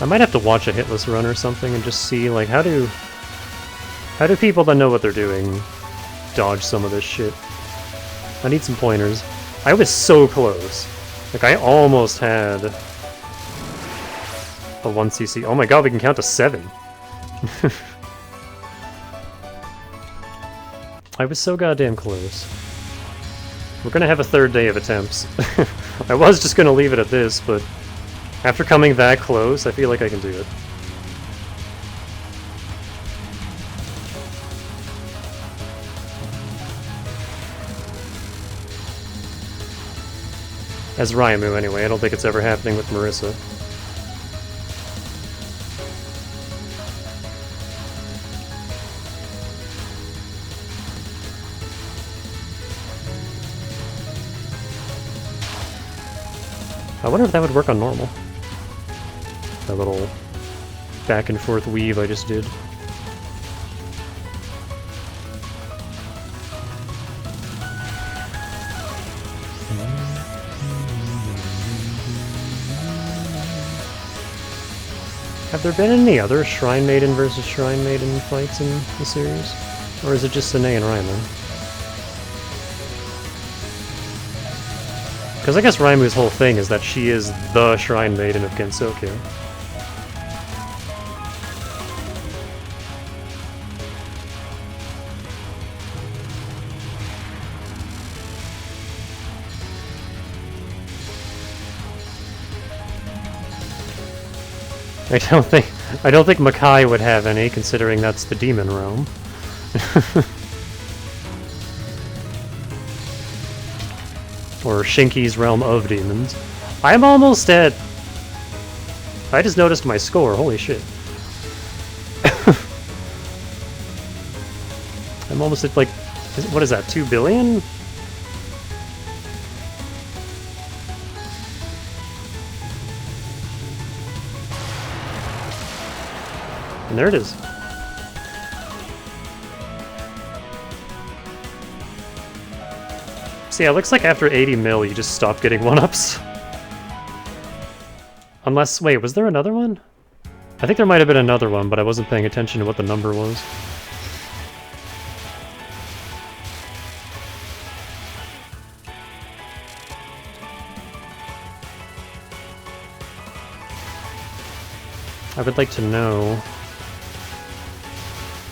I might have to watch a hitless run or something and just see, like, how do people that know what they're doing dodge some of this shit? I need some pointers. I was so close. Like, I almost had a 1cc. Oh my god, we can count to 7. I was so goddamn close. We're gonna have a 3rd day of attempts. I was just gonna leave it at this, but after coming that close, I feel like I can do it. As Raimu, anyway. I don't think it's ever happening with Marissa. I wonder if that would work on normal. That little back and forth weave I just did. Have there been any other Shrine Maiden versus Shrine Maiden fights in the series? Or is it just Sine and Raimu? Because I guess Raimu's whole thing is that she is the Shrine Maiden of Gensokyo. I don't think Makai would have any, considering that's the demon realm. Or Shinki's realm of demons. I'm almost at... I just noticed my score, holy shit. I'm almost at, like... what is that, 2 billion? And there it is. So yeah, it looks like after 80 mil you just stop getting 1-ups. Unless, wait, was there another one? I think there might have been another one, but I wasn't paying attention to what the number was. I would like to know,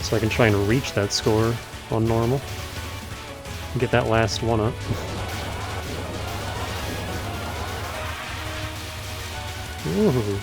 so I can try and reach that score on normal. And get that last one up. Ooh.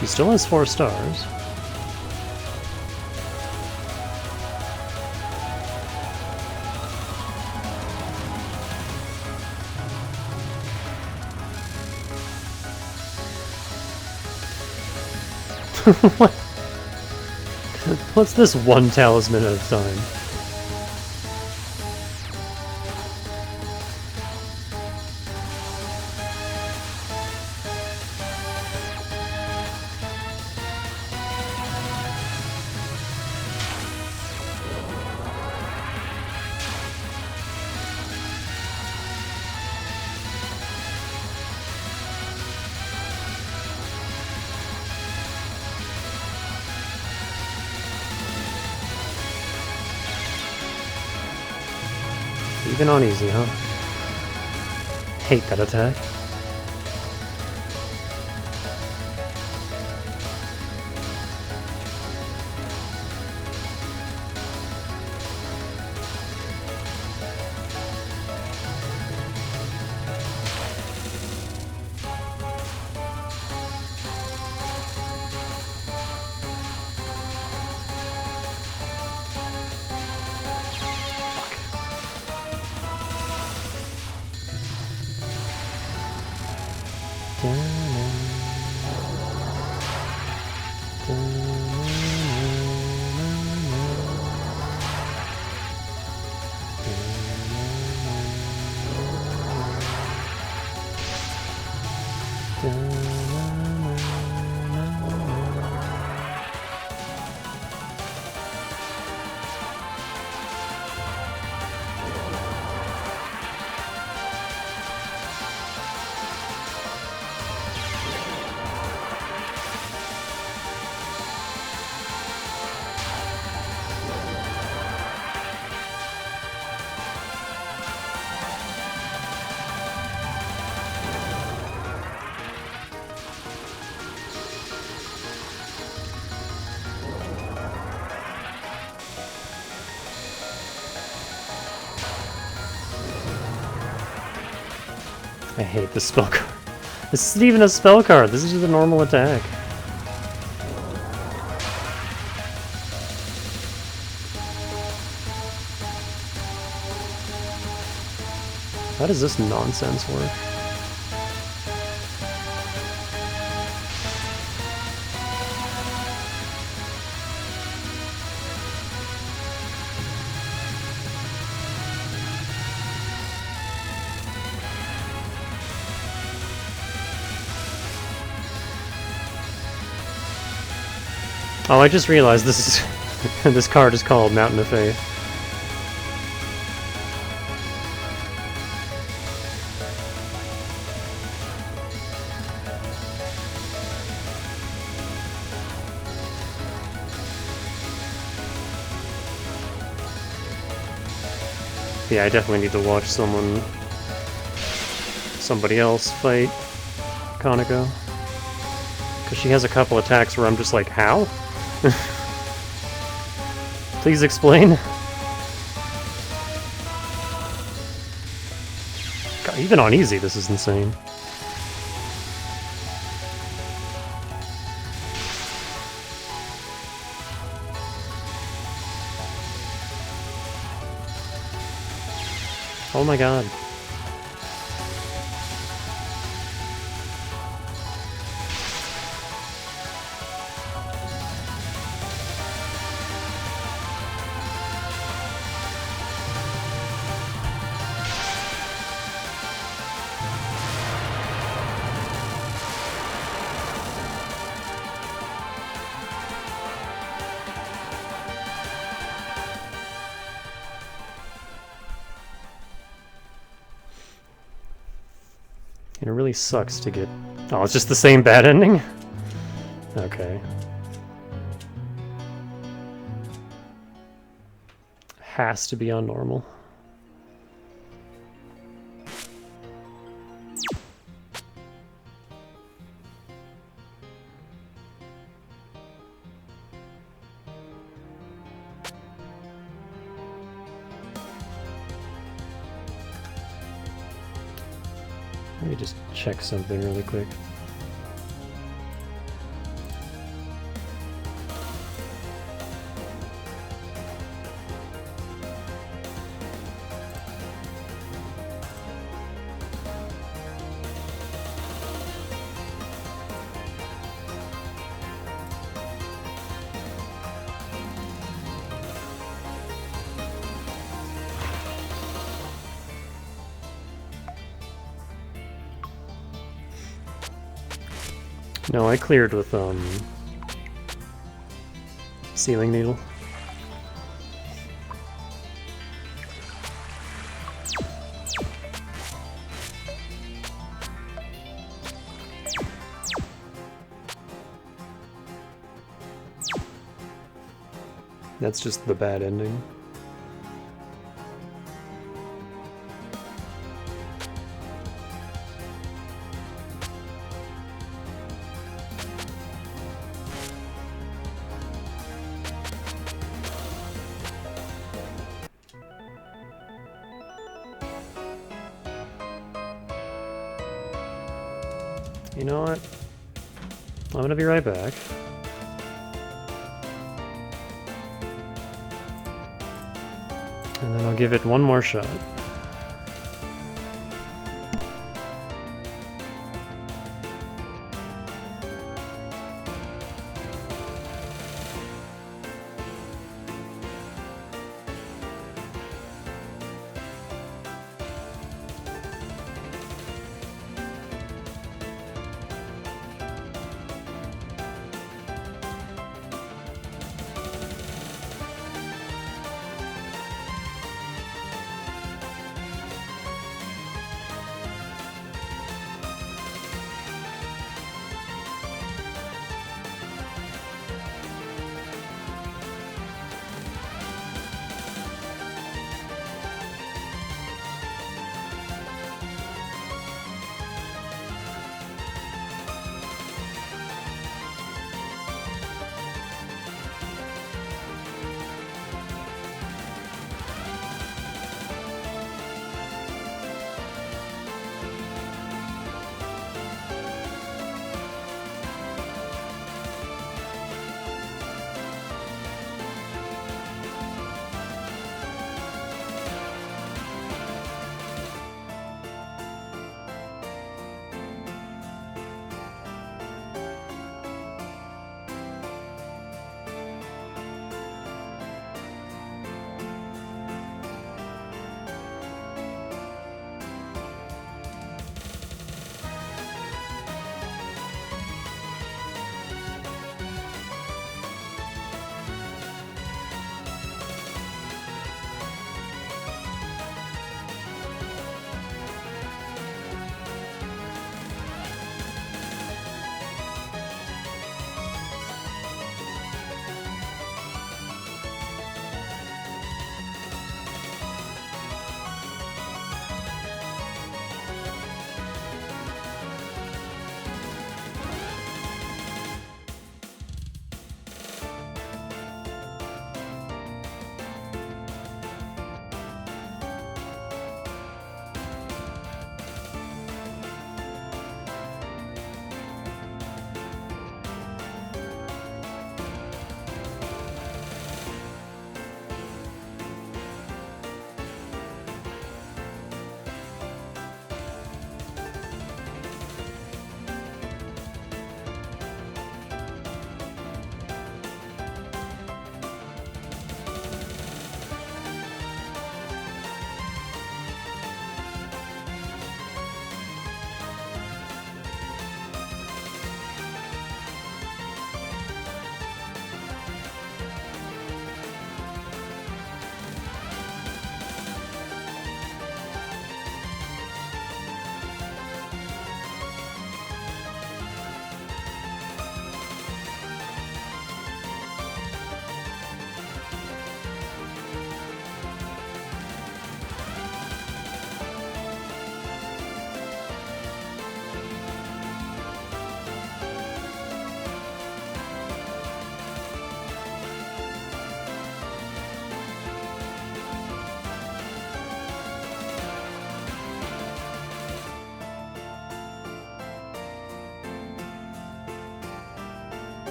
She still has 4 stars. What? What's this one talisman at a time? Even on easy, huh? Hate that attack. I hate this spell card. This isn't even a spell card, this is just a normal attack. How does this nonsense work? Oh, I just realized this is this card is called Mountain of Faith. Yeah, I definitely need to watch somebody else fight Kanako. Because she has a couple attacks where I'm just like, how? Please explain. God, even on easy, this is insane. Oh my god. It really sucks to get... Oh, it's just the same bad ending? Okay. Has to be on normal. Let me just check something really quick. No, I cleared with, Sealing Needle. That's just the bad ending. You know what? I'm gonna be right back. And then I'll give it one more shot.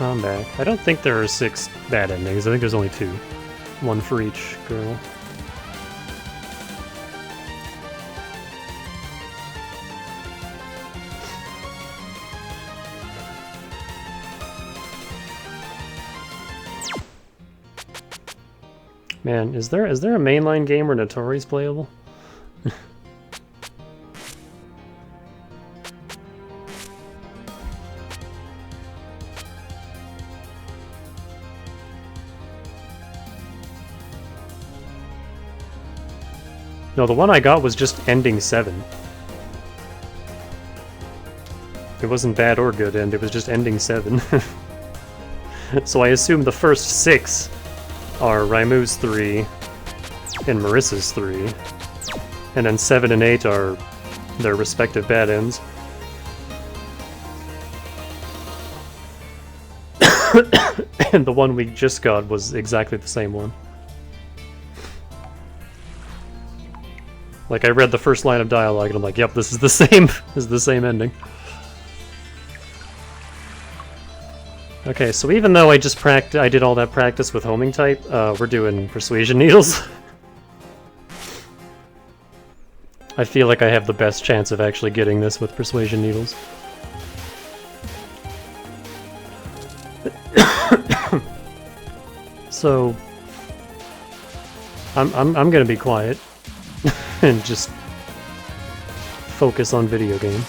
I'm back. I don't think there are 6 bad endings. I think there's only 2. 1 for each girl. Man, is there a mainline game where Notori's playable? No, the one I got was just ending 7. It wasn't bad or good end, it was just ending 7. So I assume the first 6 are Raimu's 3 and Marissa's 3. And then 7 and 8 are their respective bad ends. And the one we just got was exactly the same one. Like, I read the first line of dialogue and I'm like, yep, this is the same. This is the same ending. Okay, so even though I did all that practice with homing type, we're doing persuasion needles. I feel like I have the best chance of actually getting this with persuasion needles. So I'm gonna be quiet and just focus on video game.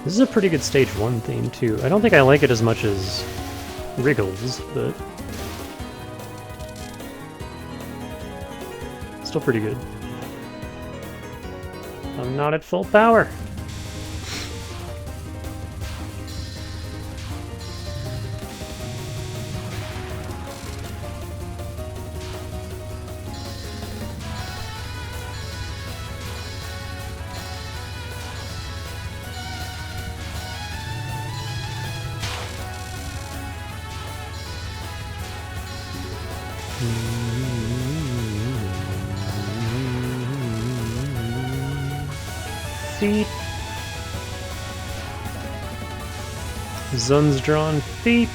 This is a pretty good stage 1 theme, too. I don't think I like it as much as Wriggles, but still pretty good. I'm not at full power. Feet. Zun's drawn feet.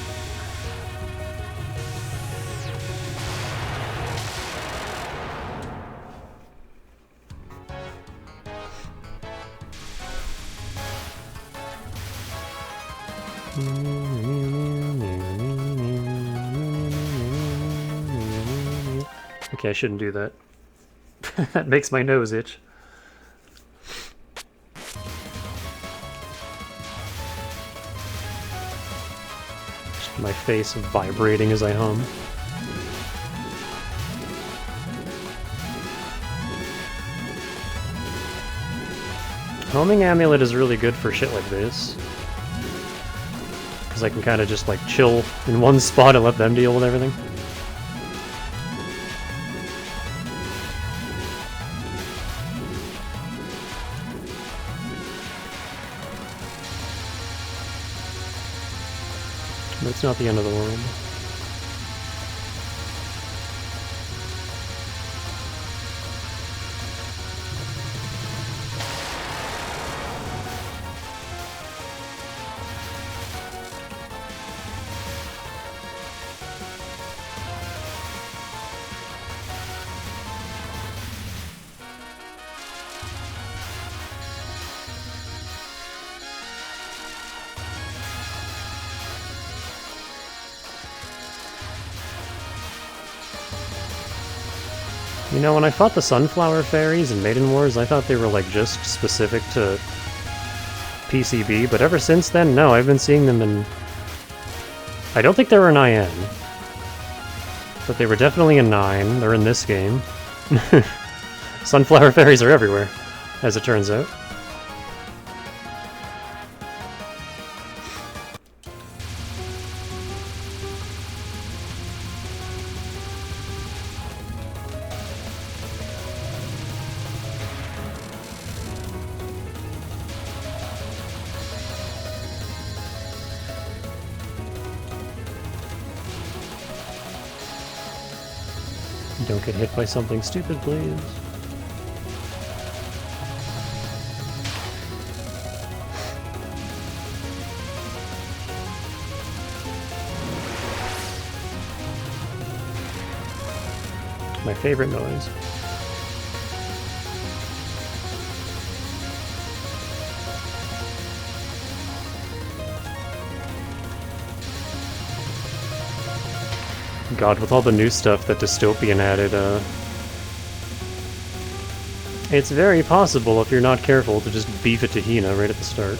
Okay, I shouldn't do that. That makes my nose itch. My face vibrating as I hum. Homing Amulet is really good for shit like this. Because I can kind of just like chill in one spot and let them deal with everything. But it's not the end of the world. You know, when I fought the Sunflower Fairies in Maiden Wars, I thought they were like just specific to PCB, but ever since then, no, I've been seeing them in... I don't think they were in IN, but they were definitely in 9. They're in this game. Sunflower Fairies are everywhere, as it turns out. Don't get hit by something stupid, please. My favorite noise. God, with all the new stuff that Dystopian added, it's very possible, if you're not careful, to just beef it to Hina right at the start.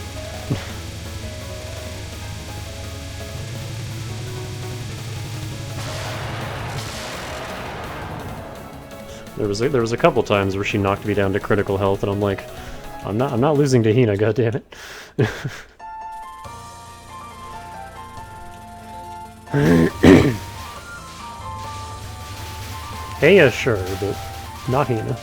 There was a couple times where she knocked me down to critical health, and I'm like, I'm not losing to Hina, goddammit. Heya, sure, but not Hina.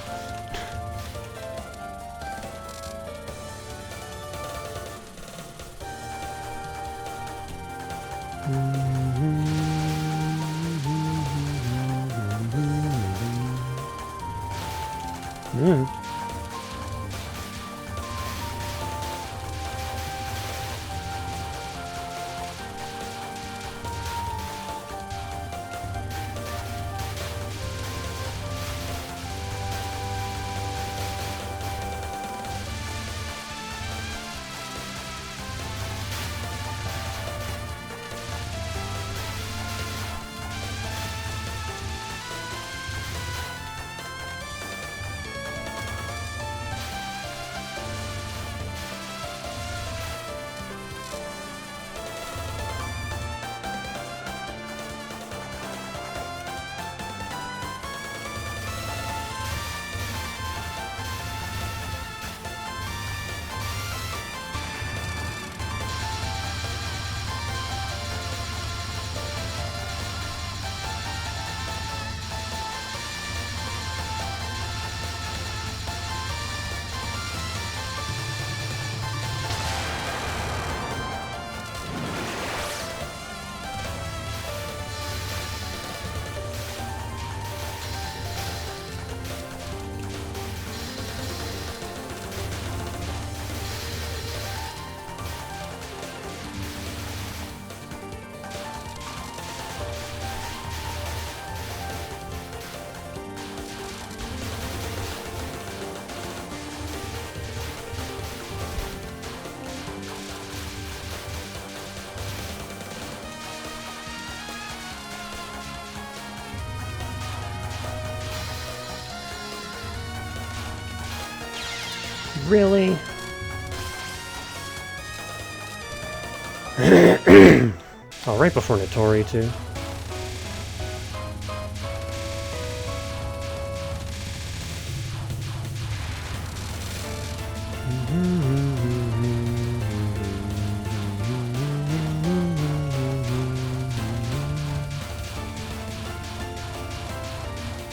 Really? Oh, right before Notori, too.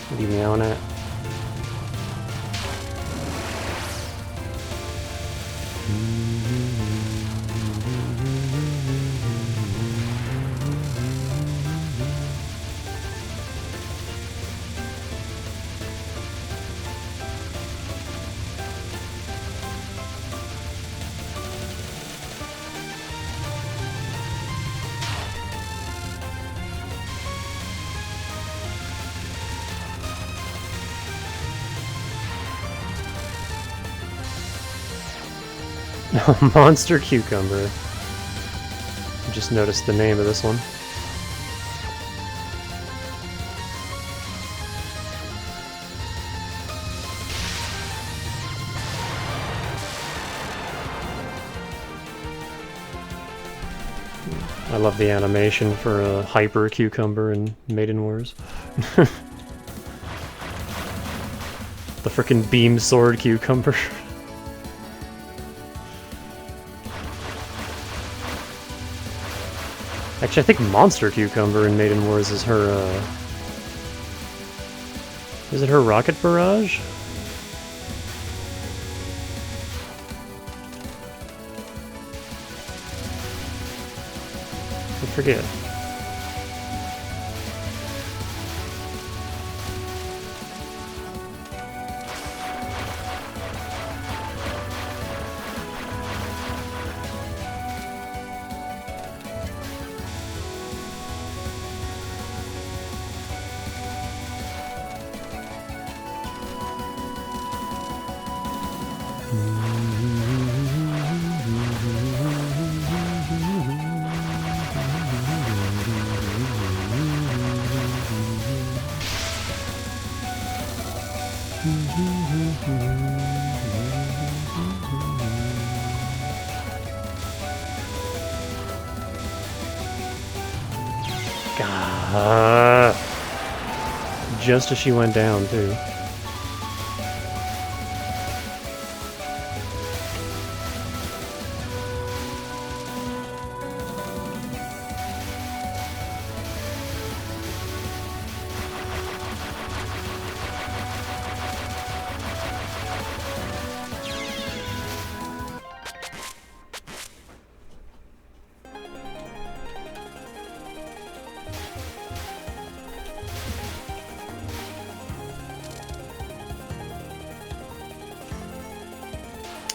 What are you meowing at? Monster Cucumber. Just noticed the name of this one. I love the animation for a hyper cucumber in Maiden Wars. The frickin' beam sword cucumber. Actually, I think Monster Cucumber in Maiden Wars is her, is it her rocket barrage? I forget. Just as she went down, too.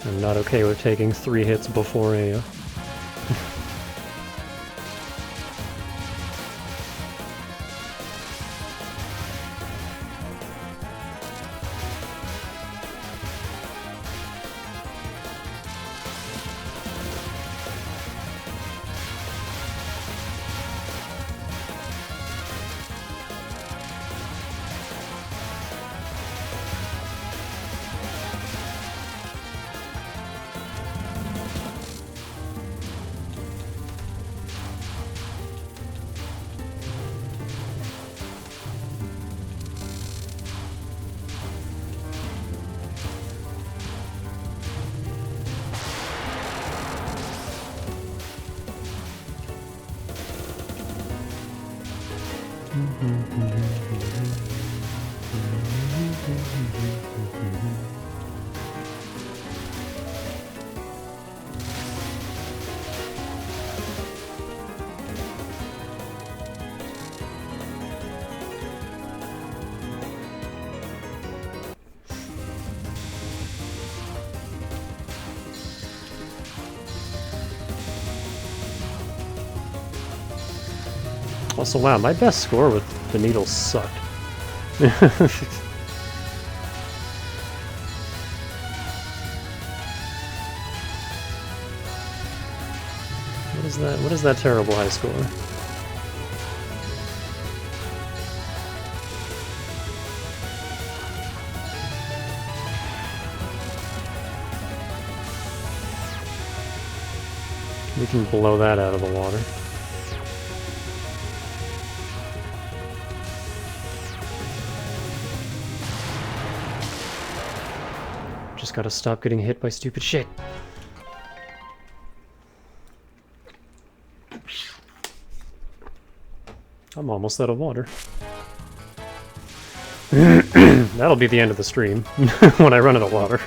I'm not okay with taking 3 hits before a... Also, wow, my best score with the needle sucked. What is that? What is that terrible high score? We can blow that out of the water. Just gotta stop getting hit by stupid shit. I'm almost out of water. That'll be the end of the stream, when I run out of water.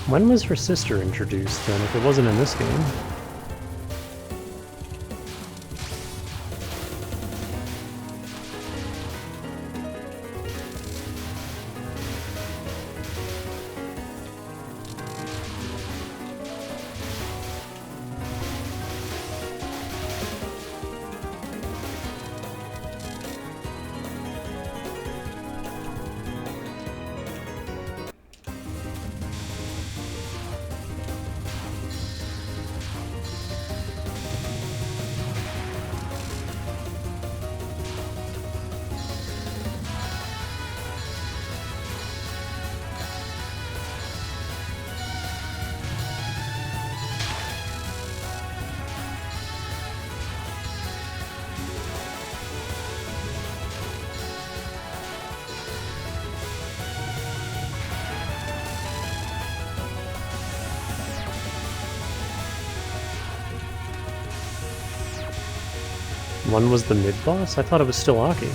When was her sister introduced, then, if it wasn't in this game? One was the mid-boss? I thought it was still Aki.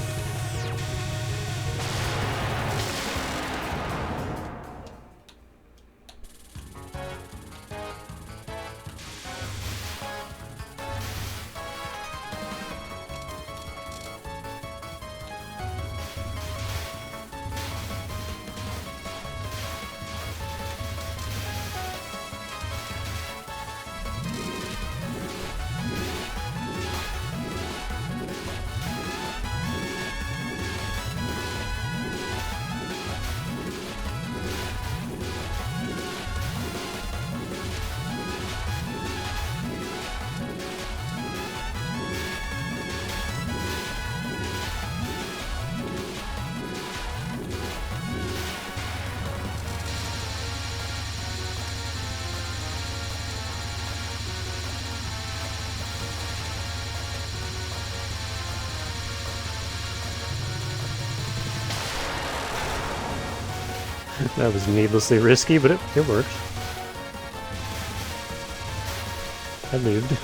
That was needlessly risky, but it worked. I lived.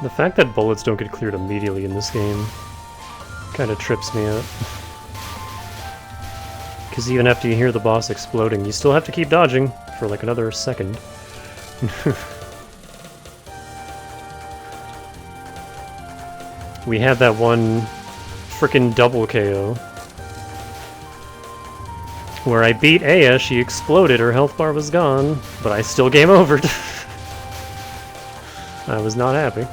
The fact that bullets don't get cleared immediately in this game kind of trips me out. Because even after you hear the boss exploding, you still have to keep dodging for like another second. We had that one frickin' double KO where I beat Aya, she exploded, her health bar was gone, but I still game overed. I was not happy.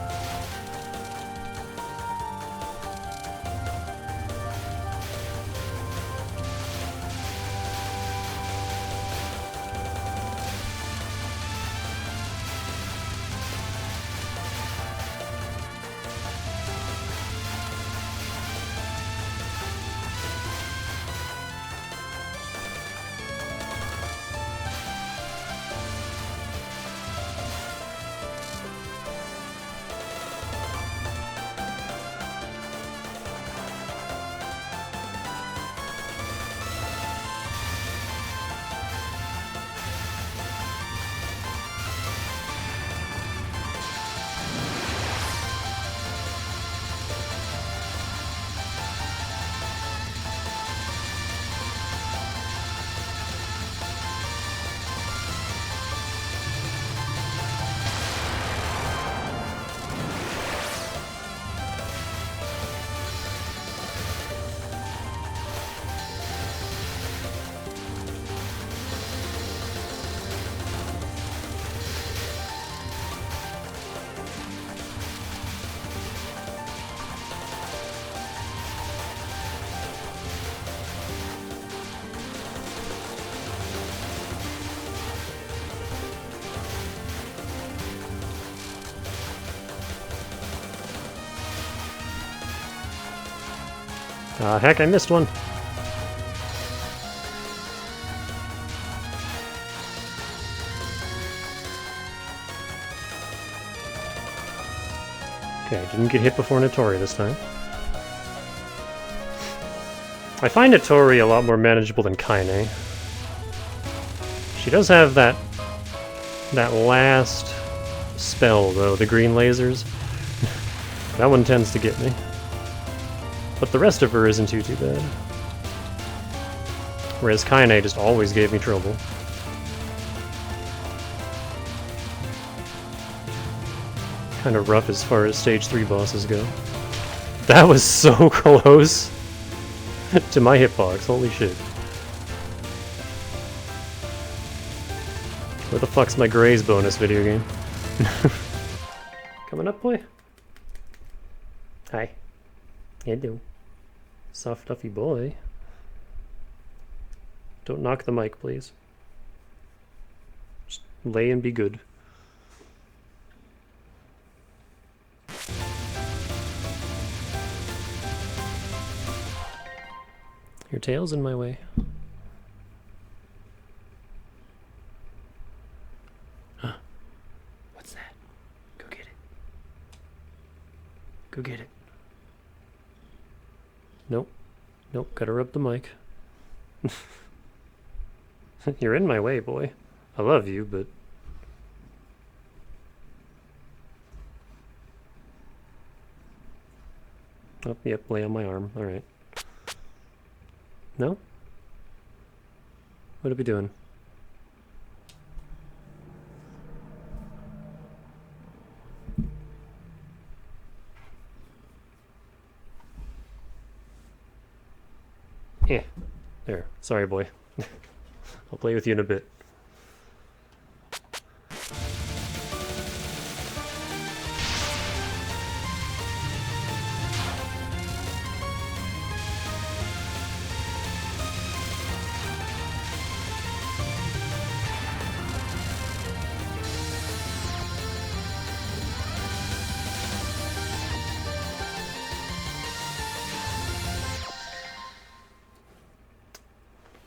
Heck, I missed one. Okay, didn't get hit before Notori this time. I find Notori a lot more manageable than Kaine. She does have that last spell, though, the green lasers. That one tends to get me. But the rest of her isn't too bad. Whereas Kaine just always gave me trouble. Kind of rough as far as stage 3 bosses go. That was so close to my hitbox, holy shit. Where the fuck's my Grays bonus video game? Coming up, boy? Hi. Hello. Soft fluffy boy. Don't knock the mic, please. Just lay and be good. Your tail's in my way. Huh. What's that? Go get it. Go get it. Nope. Nope, gotta rub the mic. You're in my way, boy. I love you, but... Oh, yep, lay on my arm. Alright. No? What are we doing? Yeah. There. Sorry, boy. I'll play with you in a bit.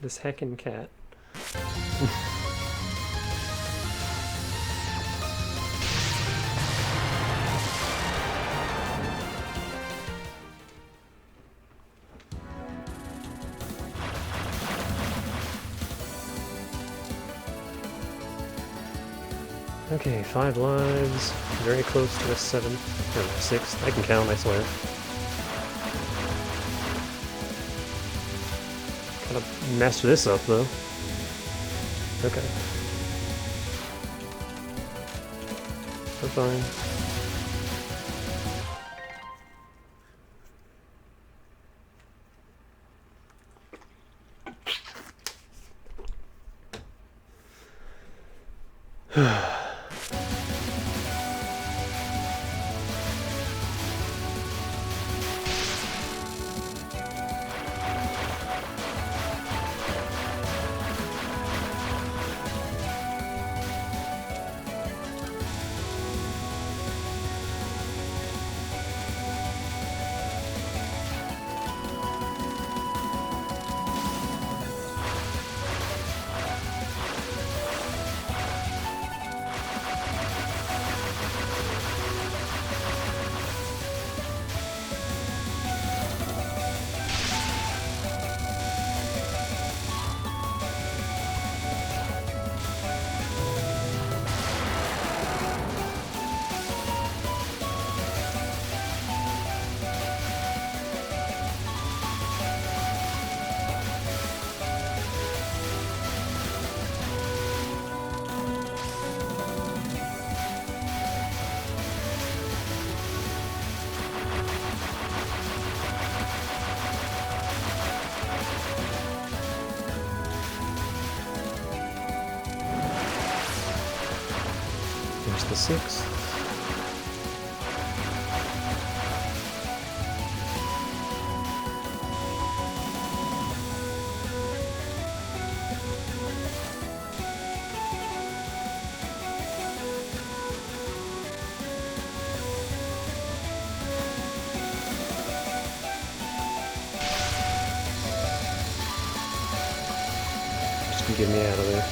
This heckin' cat. Okay, 5 lives. Very close to a 7th. Or 6th. I can count, I swear. Gotta mess this up, though. Okay. We're fine. There's the 6. Get me out of there.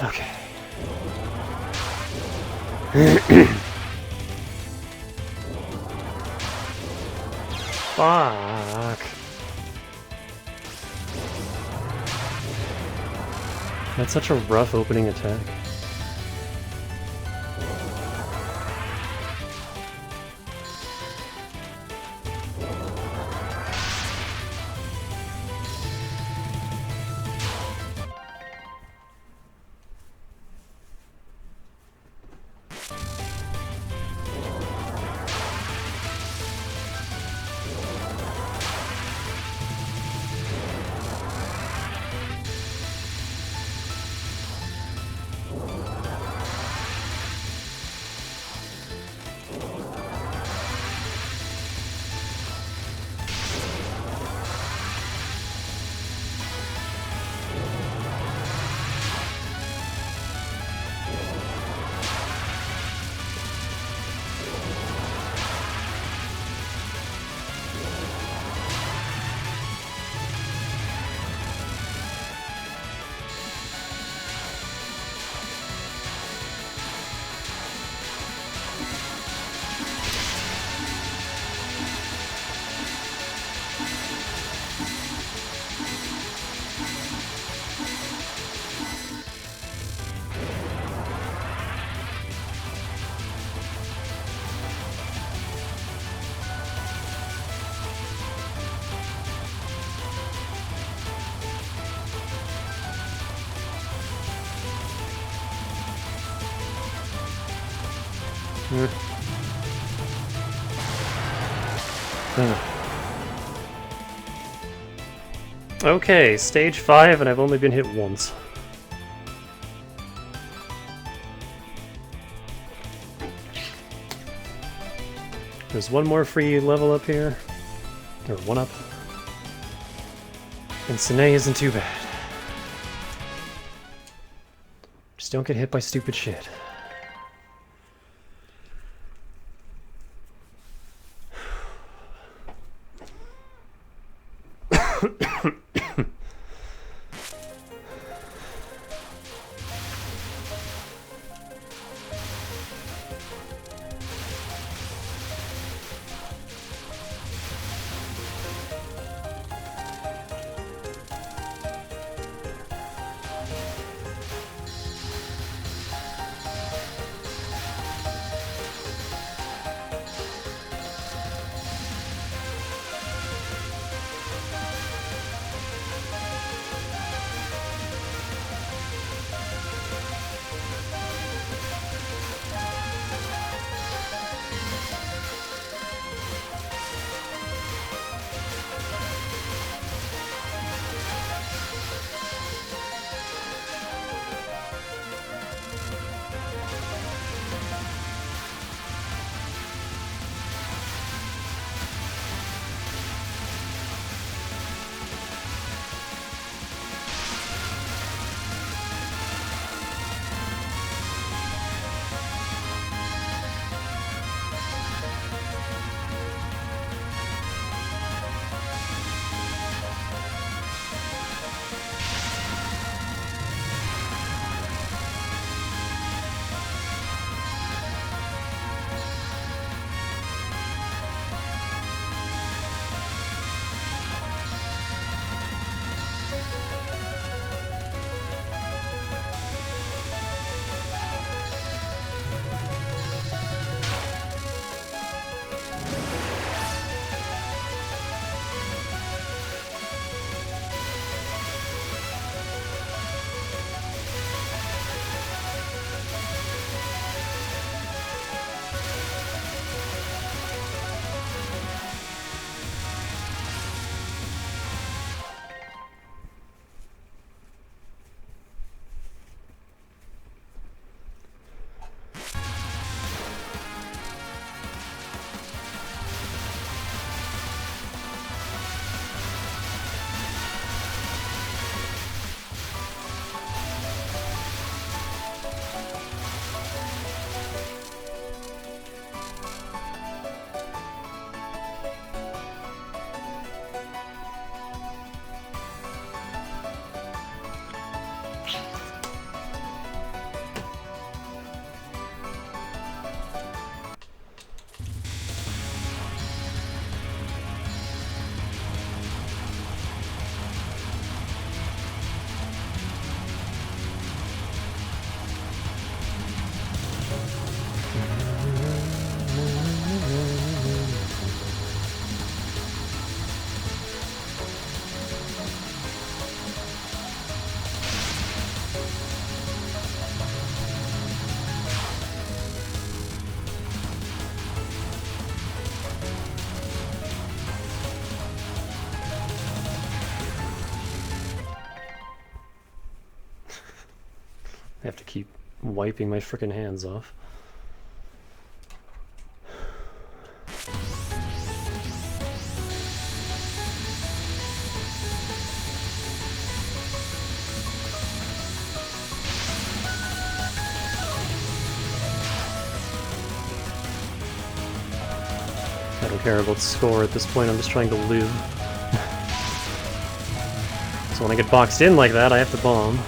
Okay. Fuck. That's such a rough opening attack. Okay, stage 5, and I've only been hit once. There's one more free level up here. Or one up. And Sine isn't too bad. Just don't get hit by stupid shit. I have to keep wiping my frickin' hands off. I don't care about score at this point, I'm just trying to live. So when I get boxed in like that, I have to bomb.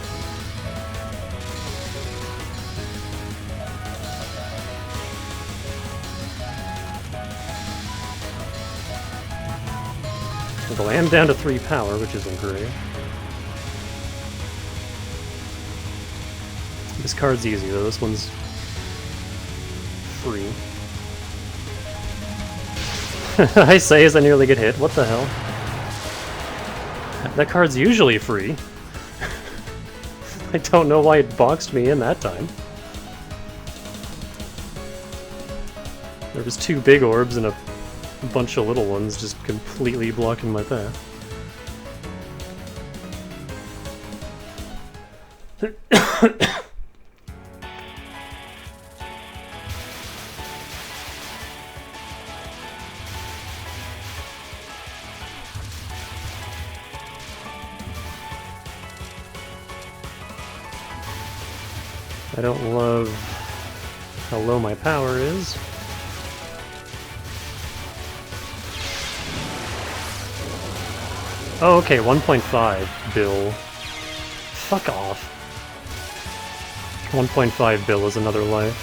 Although I am down to 3 power, which isn't great. This card's easy though, this one's free. I say as I nearly get hit, what the hell? That card's usually free. I don't know why it boxed me in that time. There was 2 big orbs and a bunch of little ones just completely blocking my path. I don't love how low my power is. Oh, okay, 1.5 bill. Fuck off. 1.5 bill is another life.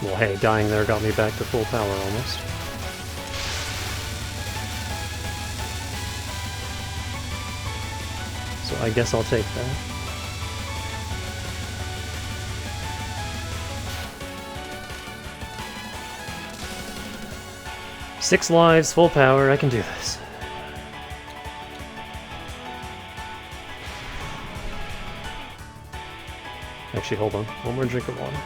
Well, hey, dying there got me back to full power almost. So I guess I'll take that. Six lives, full power, I can do this. Actually, hold on. One more drink of water.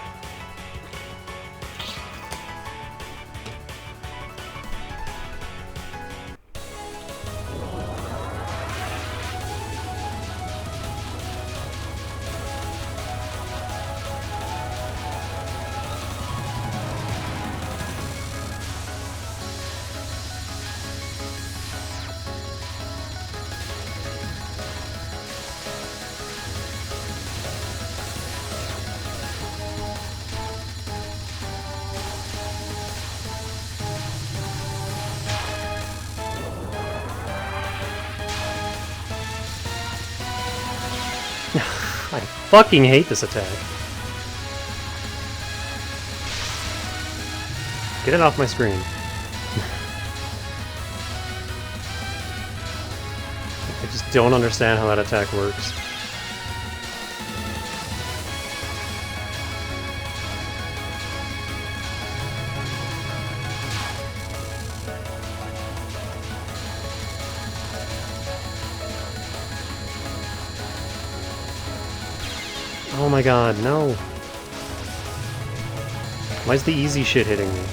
I fucking hate this attack. Get it off my screen. I just don't understand how that attack works. Oh my god, no. Why's the easy shit hitting me?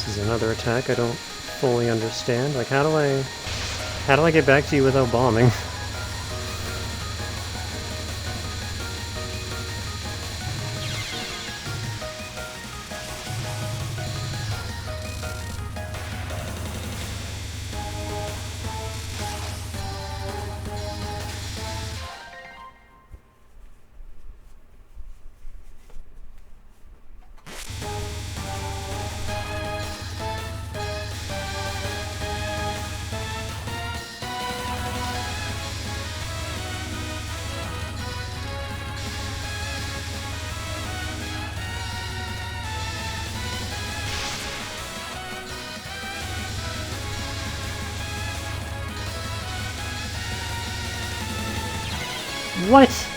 This is another attack I don't fully understand. Like, how do I get back to you without bombing? What?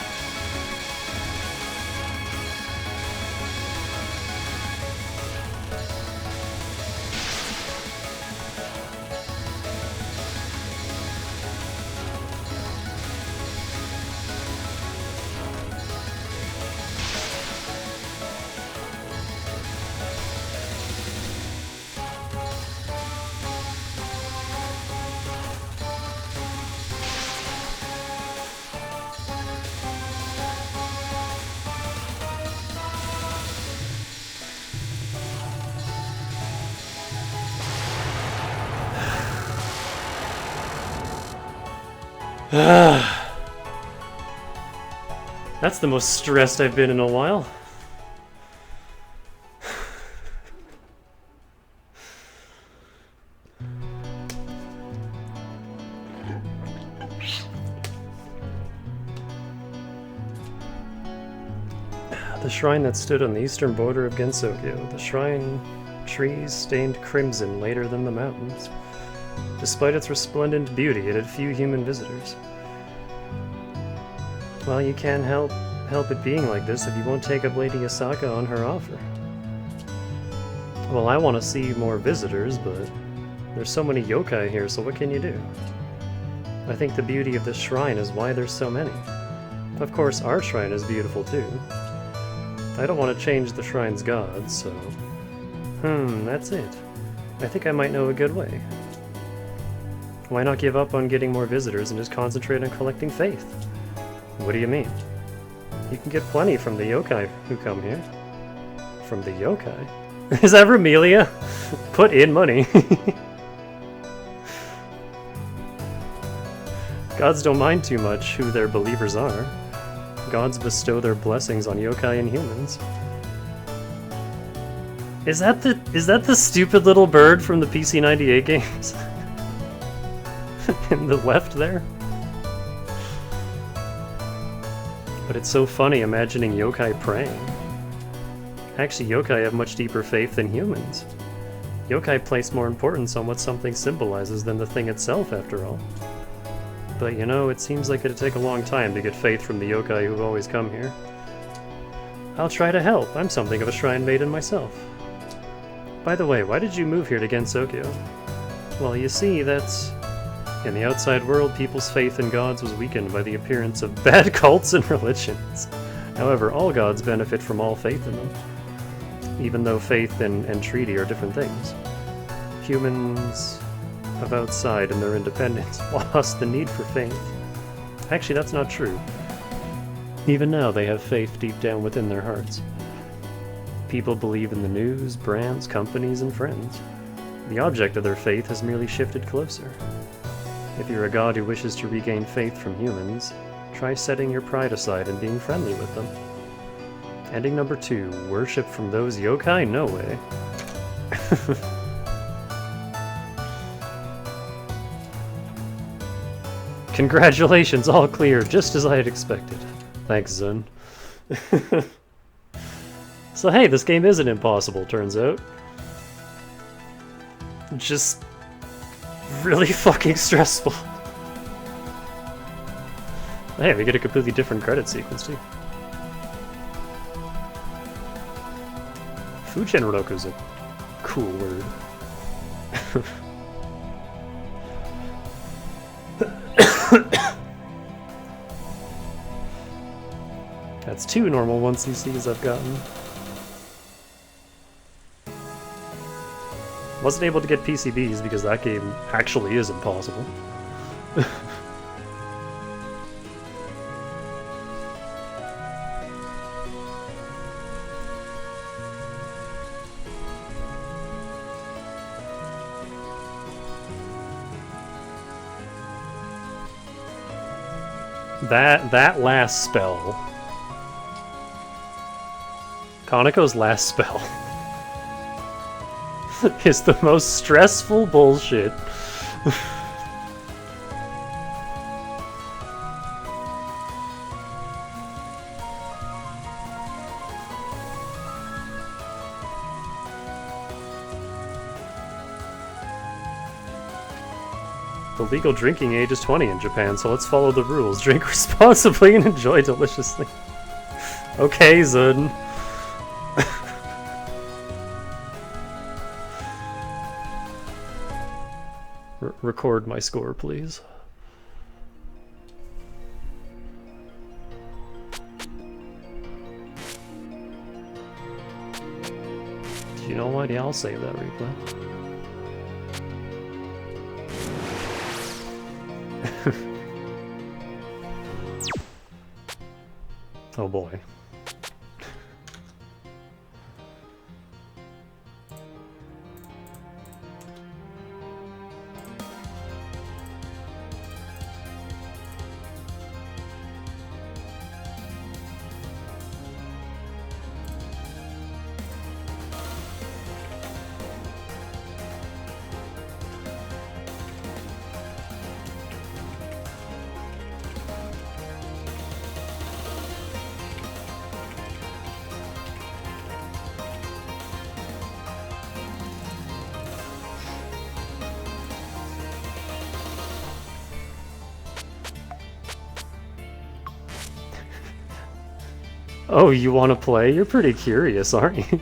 That's the most stressed I've been in a while. The shrine that stood on the eastern border of Gensokyo, the shrine trees stained crimson later than the mountains. Despite its resplendent beauty, it had few human visitors. Well, you can't help it being like this if you won't take up Lady Asaka on her offer. Well, I want to see more visitors, but there's so many yokai here, so what can you do? I think the beauty of this shrine is why there's so many. Of course, our shrine is beautiful too. I don't want to change the shrine's gods, so... that's it. I think I might know a good way. Why not give up on getting more visitors and just concentrate on collecting faith? What do you mean? You can get plenty from the yokai who come here. From the yokai? Is that Vermelia? Put in money. Gods don't mind too much who their believers are. Gods bestow their blessings on yokai and humans. Is that the stupid little bird from the PC98 games? In the left there? But it's so funny imagining yokai praying. Actually, yokai have much deeper faith than humans. Yokai place more importance on what something symbolizes than the thing itself, after all. But you know, it seems like it'd take a long time to get faith from the yokai who've always come here. I'll try to help. I'm something of a shrine maiden myself. By the way, why did you move here to Gensokyo? Well, you see, that's... In the outside world, people's faith in gods was weakened by the appearance of bad cults and religions. However, all gods benefit from all faith in them, even though faith and entreaty are different things. Humans of outside and their independence lost the need for faith. Actually, that's not true. Even now, they have faith deep down within their hearts. People believe in the news, brands, companies, and friends. The object of their faith has merely shifted closer. If you're a god who wishes to regain faith from humans, try setting your pride aside and being friendly with them. Ending number 2, worship from those yokai? No way. Congratulations, all clear, just as I had expected. Thanks, Zun. So hey, this game isn't impossible, turns out. Just... really fucking stressful. Hey, we get a completely different credit sequence too. Fugenroku is a cool word. That's 2 normal 1cc's I've gotten. Wasn't able to get PCBs because that game actually is impossible. That last spell. Kanako's last spell. Is the most stressful bullshit. The legal drinking age is 20 in Japan, so let's follow the rules. Drink responsibly and enjoy deliciously. Okay, Zun. Record my score, please. You know what? Yeah, I'll save that replay. Oh boy. Oh, you want to play? You're pretty curious, aren't you?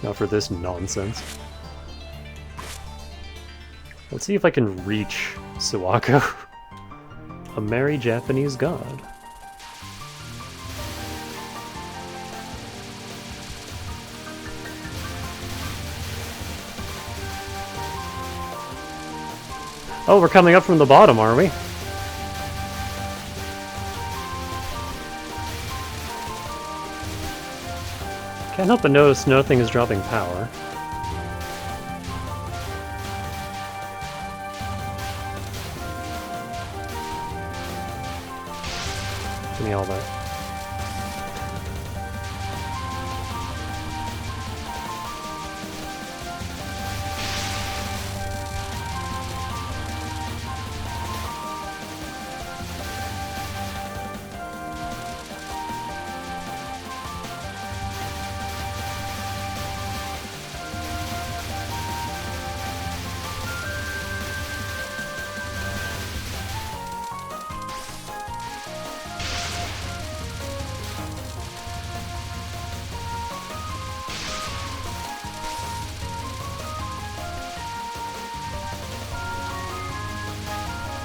Now for this nonsense. Let's see if I can reach Suwako. A merry Japanese god. Oh, we're coming up from the bottom, are we? Can't help but notice nothing is dropping power. Give me all that.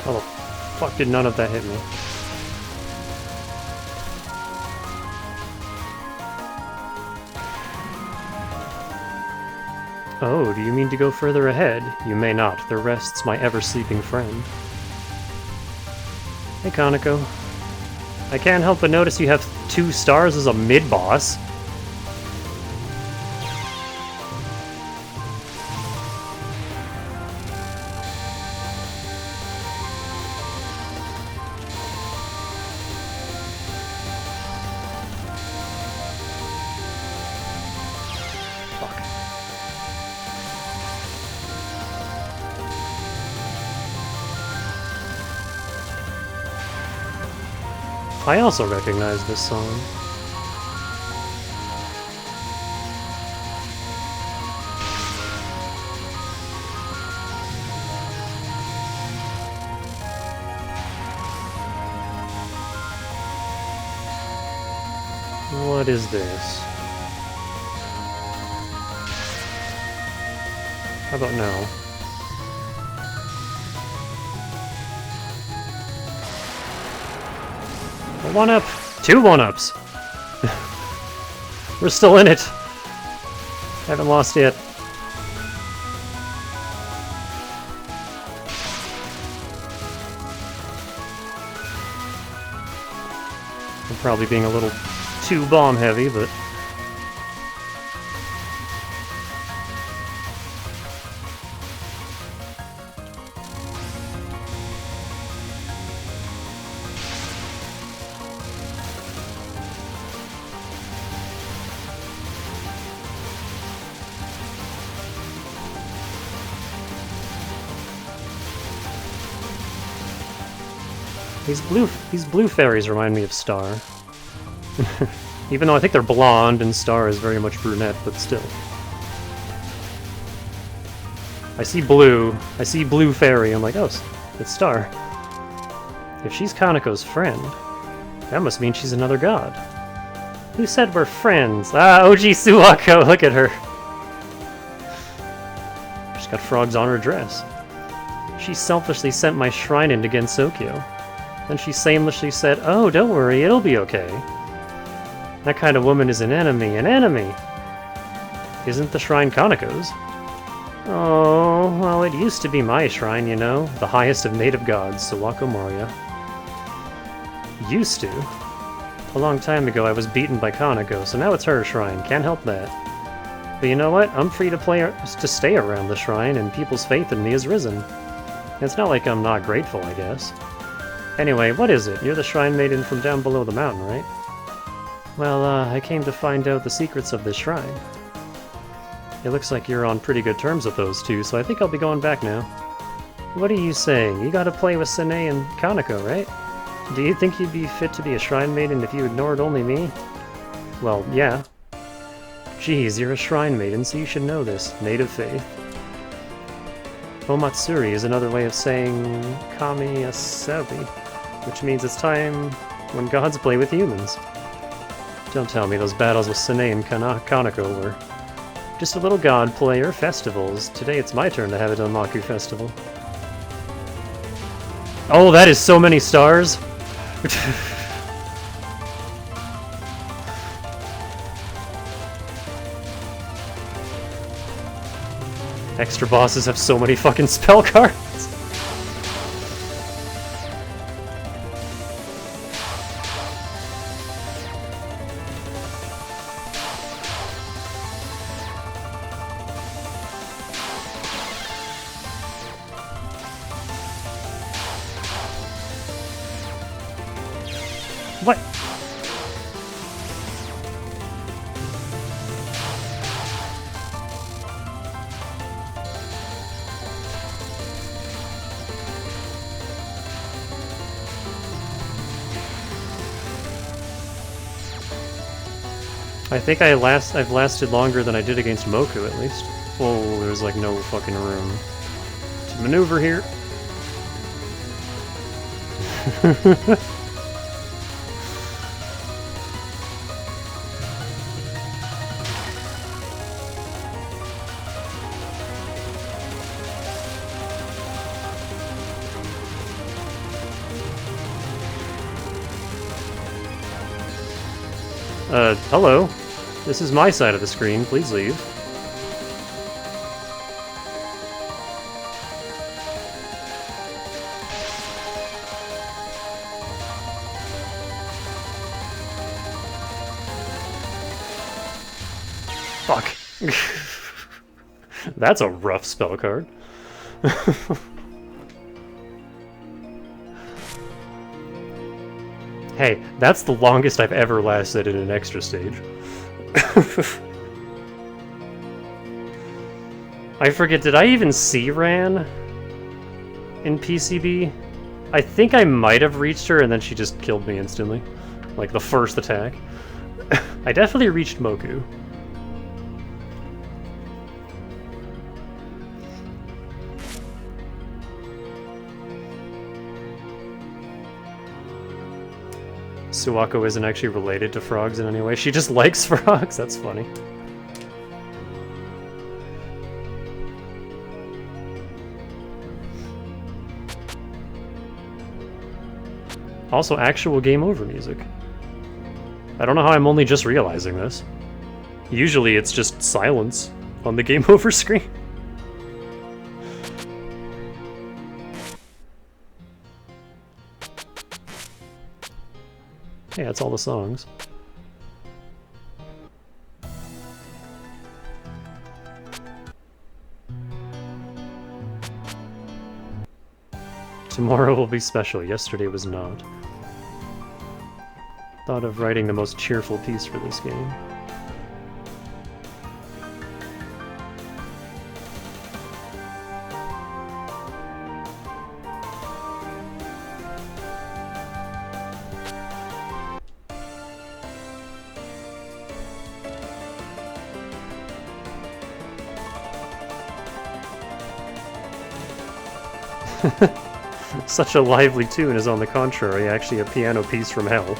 How the fuck did none of that hit me? Oh, do you mean to go further ahead? You may not. There rests my ever-sleeping friend. Hey, Kanako. I can't help but notice you have 2 stars as a mid-boss. I also recognize this song. What is this? How about now? A 1-up! 2 1-ups! We're still in it! Haven't lost yet. I'm probably being a little too bomb heavy, but... These blue fairies remind me of Star. Even though I think they're blonde and Star is very much brunette, but still. I see blue. I see blue fairy. I'm like, oh, it's Star. If she's Kanako's friend, that must mean she's another god. Who said we're friends? Ah, OG Suwako, look at her. She's got frogs on her dress. She selfishly sent my shrine in to Gensokyo. Then she shamelessly said, oh, don't worry, it'll be okay. That kind of woman is an enemy, an enemy! Isn't the shrine Kanako's? Oh, well, it used to be my shrine, you know, the highest of native gods, Suwako Moria. Used to? A long time ago I was beaten by Kanako, so now it's her shrine, can't help that. But you know what? I'm free to stay around the shrine, and people's faith in me has risen. It's not like I'm not grateful, I guess. Anyway, what is it? You're the shrine maiden from down below the mountain, right? Well, I came to find out the secrets of this shrine. It looks like you're on pretty good terms with those two, so I think I'll be going back now. What are you saying? You gotta play with Sine and Kanako, right? Do you think you'd be fit to be a shrine maiden if you ignored only me? Well, yeah. Geez, you're a shrine maiden, so you should know this. Native faith. Omatsuri is another way of saying Kami Asabi, which means it's time when gods play with humans. Don't tell me those battles with Sine and Kanako were just a little god player festivals. Today it's my turn to have a Danmaku festival. Oh, that is so many stars! Extra bosses have so many fucking spell cards! What? I think I've lasted longer than I did against Moku, at least. Oh, there's like no fucking room to maneuver here. Hello. This is my side of the screen. Please leave. Fuck. That's a rough spell card. Hey, that's the longest I've ever lasted in an extra stage. I forget, did I even see Ran in PCB? I think I might have reached her and then she just killed me instantly. Like the first attack. I definitely reached Moku. Suwako isn't actually related to frogs in any way. She just likes frogs. That's funny. Also, actual game over music. I don't know how I'm only just realizing this. Usually it's just silence on the game over screen. Yeah, it's all the songs. Tomorrow will be special. Yesterday was not. Thought of writing the most cheerful piece for this game. Such a lively tune is, on the contrary, actually a piano piece from hell.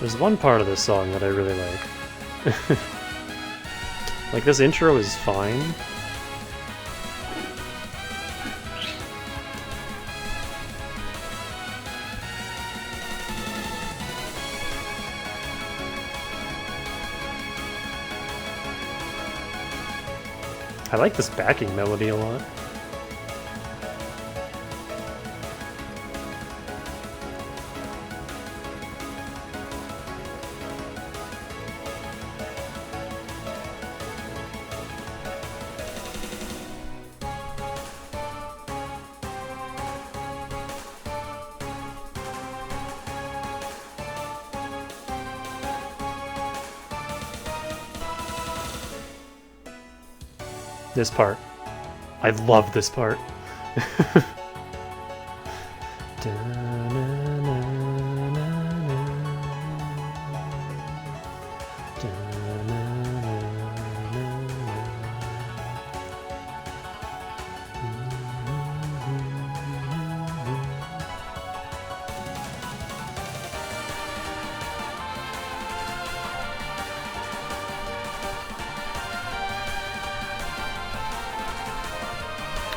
There's one part of this song that I really like. Like, this intro is fine. I like this backing melody a lot. This part. I love this part.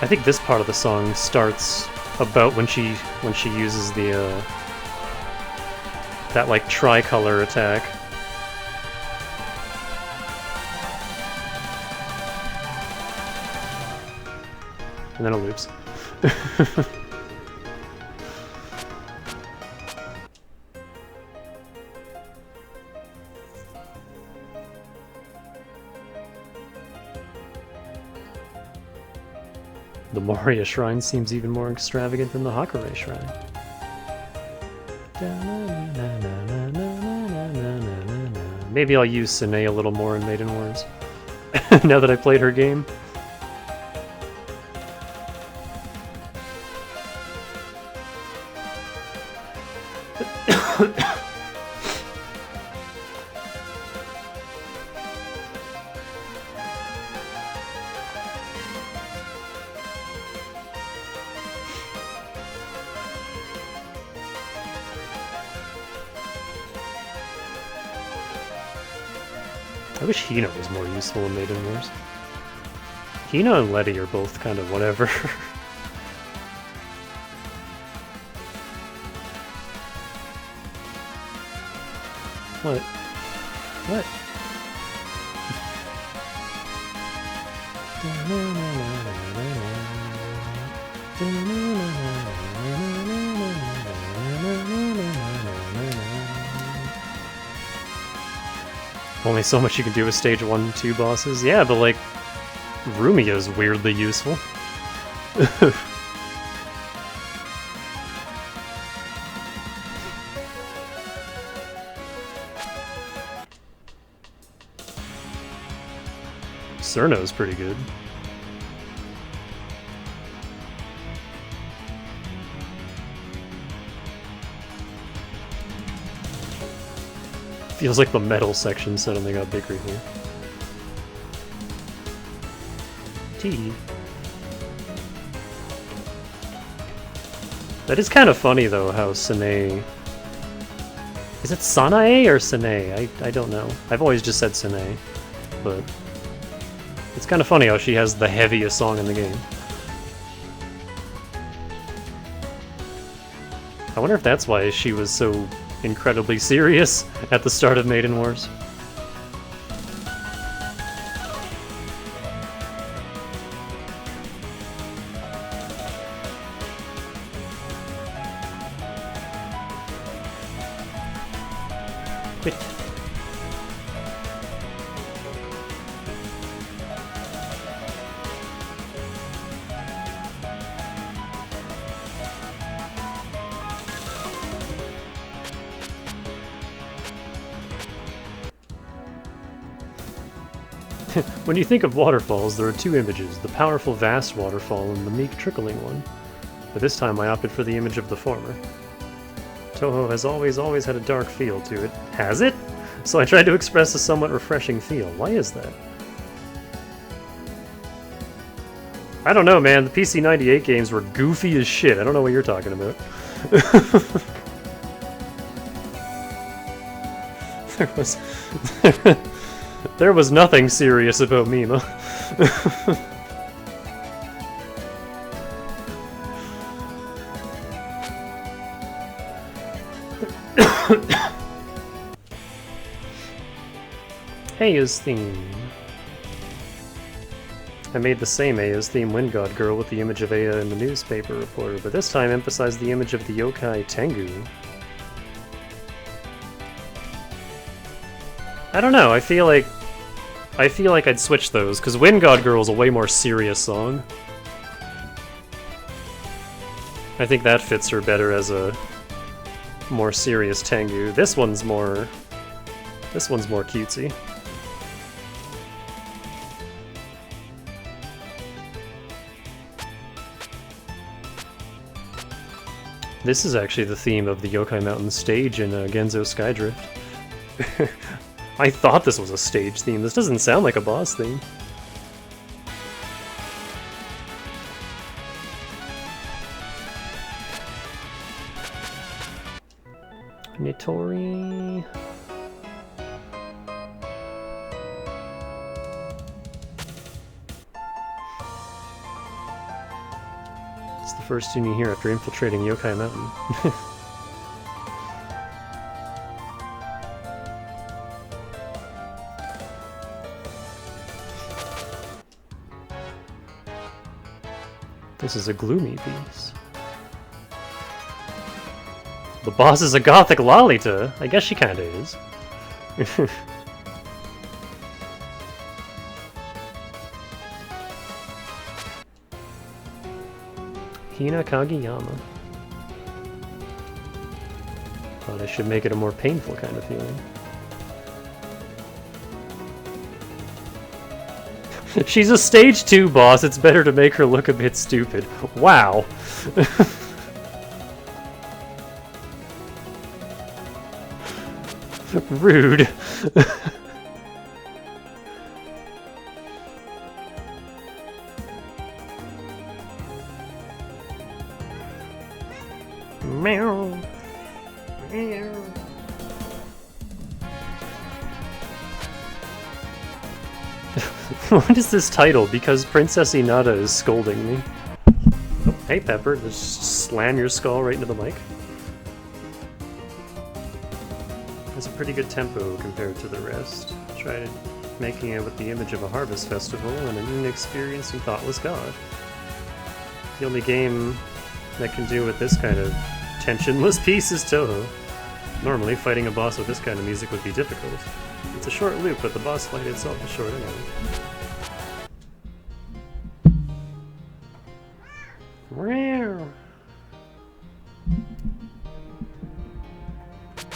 I think this part of the song starts about when she uses the that like tricolor attack. And then it loops. The Moria Shrine seems even more extravagant than the Hakure Shrine. Maybe I'll use Sine a little more in Maiden Wars, now that I played her game. I wish Hina was more useful in Maiden Wars. Hina and Letty are both kind of whatever. What? What? Only so much you can do with stage 1 and 2 bosses. Yeah, but like, Rumia is weirdly useful. Cerno's pretty good. Feels like the metal section suddenly got bigger here. T. That is kind of funny though, how Sine... Is it Sanae or Sine? I don't know. I've always just said Sine. but it's kind of funny how she has the heaviest song in the game. I wonder if that's why she was so incredibly serious at the start of Maiden Wars. Quit. When you think of waterfalls, there are two images, the powerful vast waterfall and the meek trickling one. But this time I opted for the image of the former. Touhou has always had a dark feel to it. Has it? So I tried to express a somewhat refreshing feel. Why is that? I don't know, man. The PC-98 games were goofy as shit. I don't know what you're talking about. There was nothing serious about Mima. Aya's theme. I made the same Aya's theme Wind God Girl with the image of Aya in the newspaper reporter, but this time emphasized the image of the yokai Tengu. I don't know, I feel like I'd switch those, because Wind God Girl is a way more serious song. I think that fits her better as a more serious Tengu. This one's more cutesy. This is actually the theme of the Yokai Mountain stage in Genzo Skydrift. I thought this was a stage theme. This doesn't sound like a boss theme. Nitori... It's the first tune you hear after infiltrating Yokai Mountain. This is a gloomy piece. The boss is a gothic Lolita! I guess she kinda is. Hina Kageyama. Thought I should make it a more painful kind of feeling. She's a stage 2 boss, it's better to make her look a bit stupid. Wow! Rude. Meow. Meow. What is this title? Because Princess Inada is scolding me. Oh, hey Pepper, just slam your skull right into the mic. It's a pretty good tempo compared to the rest. Tried making it with the image of a harvest festival and an inexperienced and thoughtless god. The only game that can do with this kind of tensionless piece is Touhou. Normally, fighting a boss with this kind of music would be difficult. It's a short loop, but the boss fight itself is short anyway.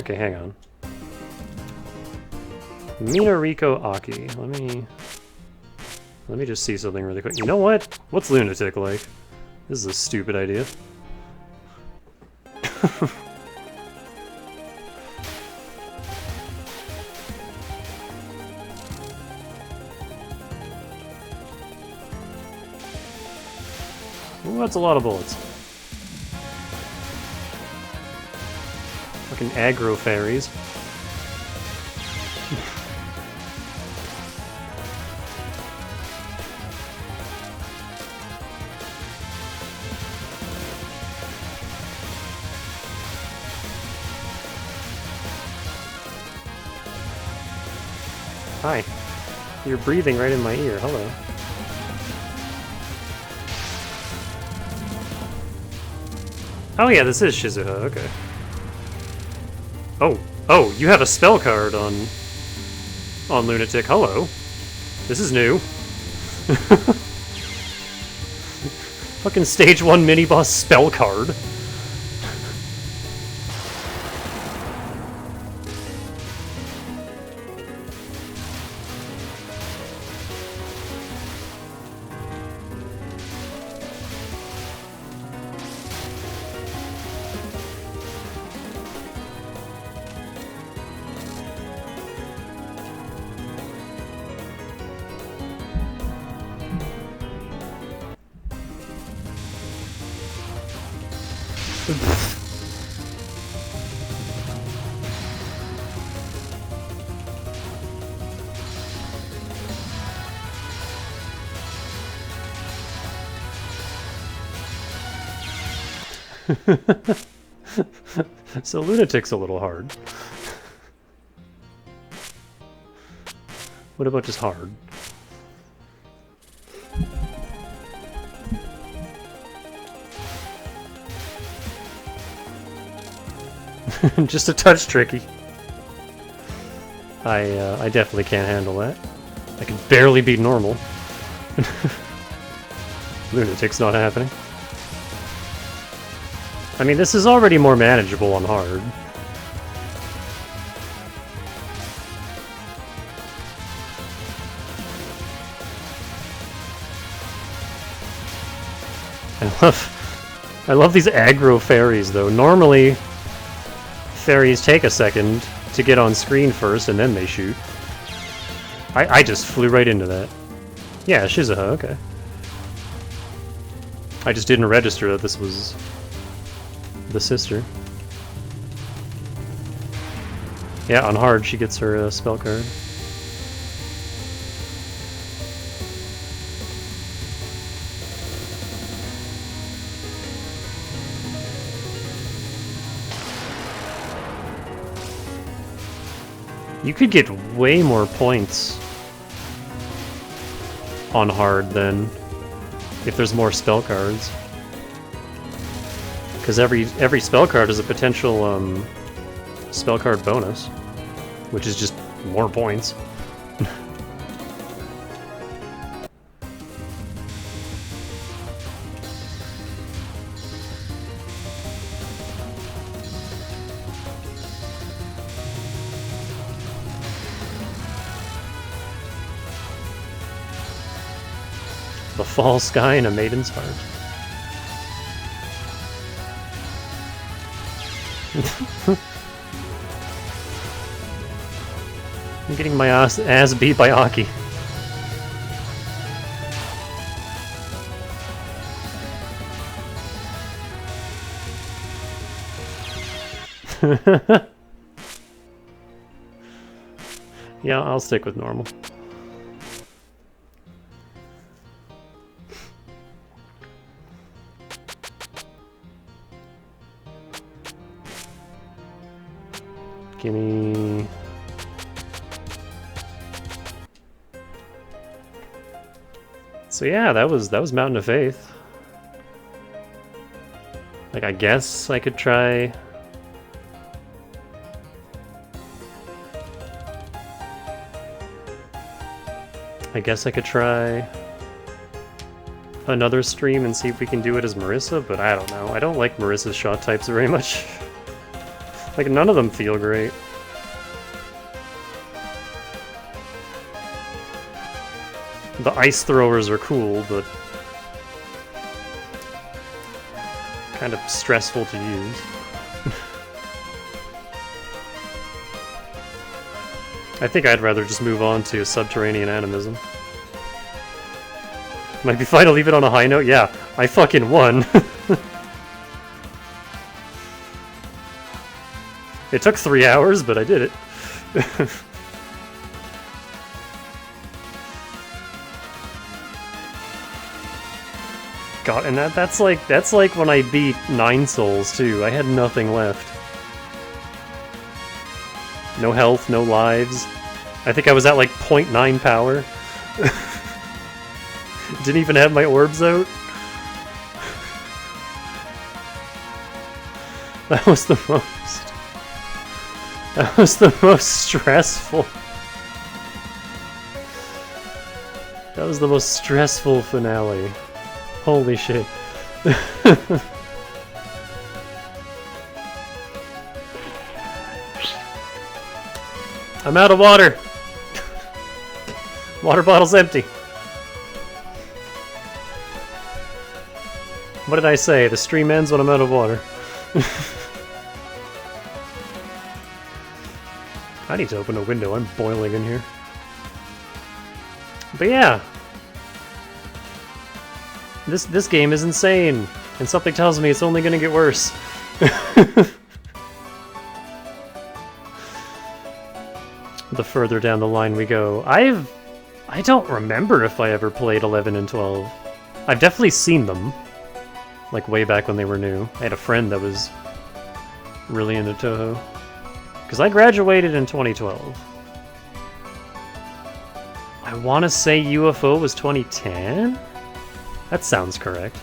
Okay, hang on. Minariko Aki. Let me just see something really quick. You know what? What's Lunatic like? This is a stupid idea. Ooh, that's a lot of bullets. Fucking aggro fairies. Hi. You're breathing right in my ear. Hello. Oh yeah, this is Shizuha. Okay. Oh, you have a spell card on Lunatic. Hello. This is new. Fucking stage 1 mini-boss spell card. So Lunatic's a little hard. What about just hard? Just a touch tricky. I definitely can't handle that. I can barely beat normal. Lunatic's not happening. I mean, this is already more manageable on hard. I love these aggro fairies, though. Normally, fairies take a second to get on screen first, and then they shoot. I just flew right into that. Yeah, Shizuha, okay. I just didn't register that this was the sister. Yeah, on hard she gets her spell card. You could get way more points on hard than if there's more spell cards. Because every spell card is a potential spell card bonus, which is just more points. The fall sky and a maiden's heart. I'm getting my ass beat by Aki. Yeah, I'll stick with normal. Gimme. So yeah, that was Mountain of Faith. Like, I guess I could try. I guess I could try another stream and see if we can do it as Marissa, but I don't know. I don't like Marissa's shot types very much. Like, none of them feel great. The ice throwers are cool, but kind of stressful to use. I think I'd rather just move on to subterranean animism. Might be fine to leave it on a high note. Yeah, I fucking won. It took 3 hours, but I did it. God, and that's like when I beat 9 souls too. I had nothing left. No health, no lives. I think I was at like 0.9 power. Didn't even have my orbs out. That was the most... That was the most stressful... That was the most stressful finale. Holy shit. I'm out of water! Water bottle's empty. What did I say? The stream ends when I'm out of water. I need to open a window. I'm boiling in here. But yeah. This game is insane. And something tells me it's only gonna get worse. The further down the line we go. I don't remember if I ever played 11 and 12. I've definitely seen them. Like way back when they were new. I had a friend that was really into Touhou. Because I graduated in 2012. I want to say UFO was 2010? That sounds correct.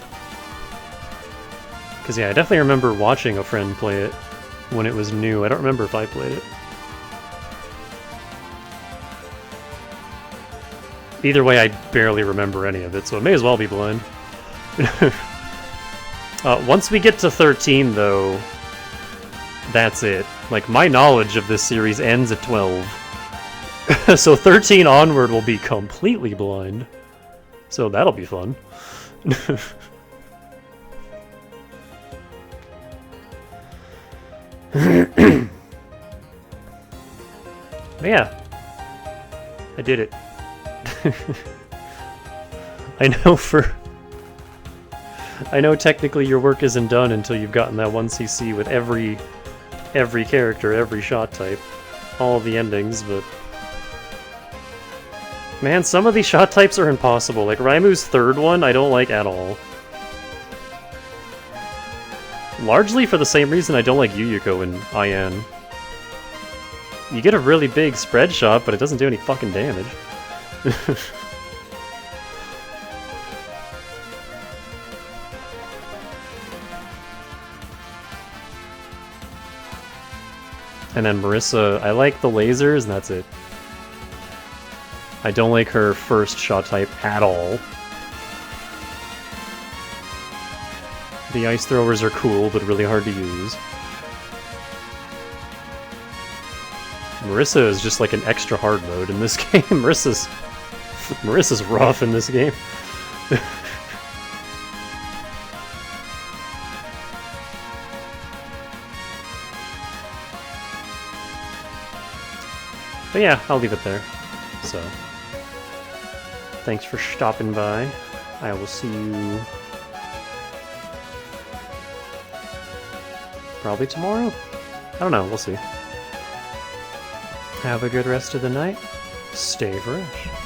Because yeah, I definitely remember watching a friend play it when it was new. I don't remember if I played it. Either way, I barely remember any of it, so it may as well be blind. Once we get to 13, though, that's it. Like, my knowledge of this series ends at 12. So 13 onward will be completely blind. So that'll be fun. But yeah. I did it. I know technically your work isn't done until you've gotten that 1cc with every character, every shot type, all of the endings, but man, some of these shot types are impossible. Like Raimu's third one, I don't like at all. Largely for the same reason I don't like Yuyuko and IN. You get a really big spread shot, but it doesn't do any fucking damage. And then Marissa, I like the lasers, and that's it. I don't like her first shot type at all. The ice throwers are cool, but really hard to use. Marissa is just like an extra hard mode in this game. Marissa's rough in this game. But yeah, I'll leave it there. So, thanks for stopping by. I will see you probably tomorrow? I don't know, we'll see. Have a good rest of the night. Stay fresh.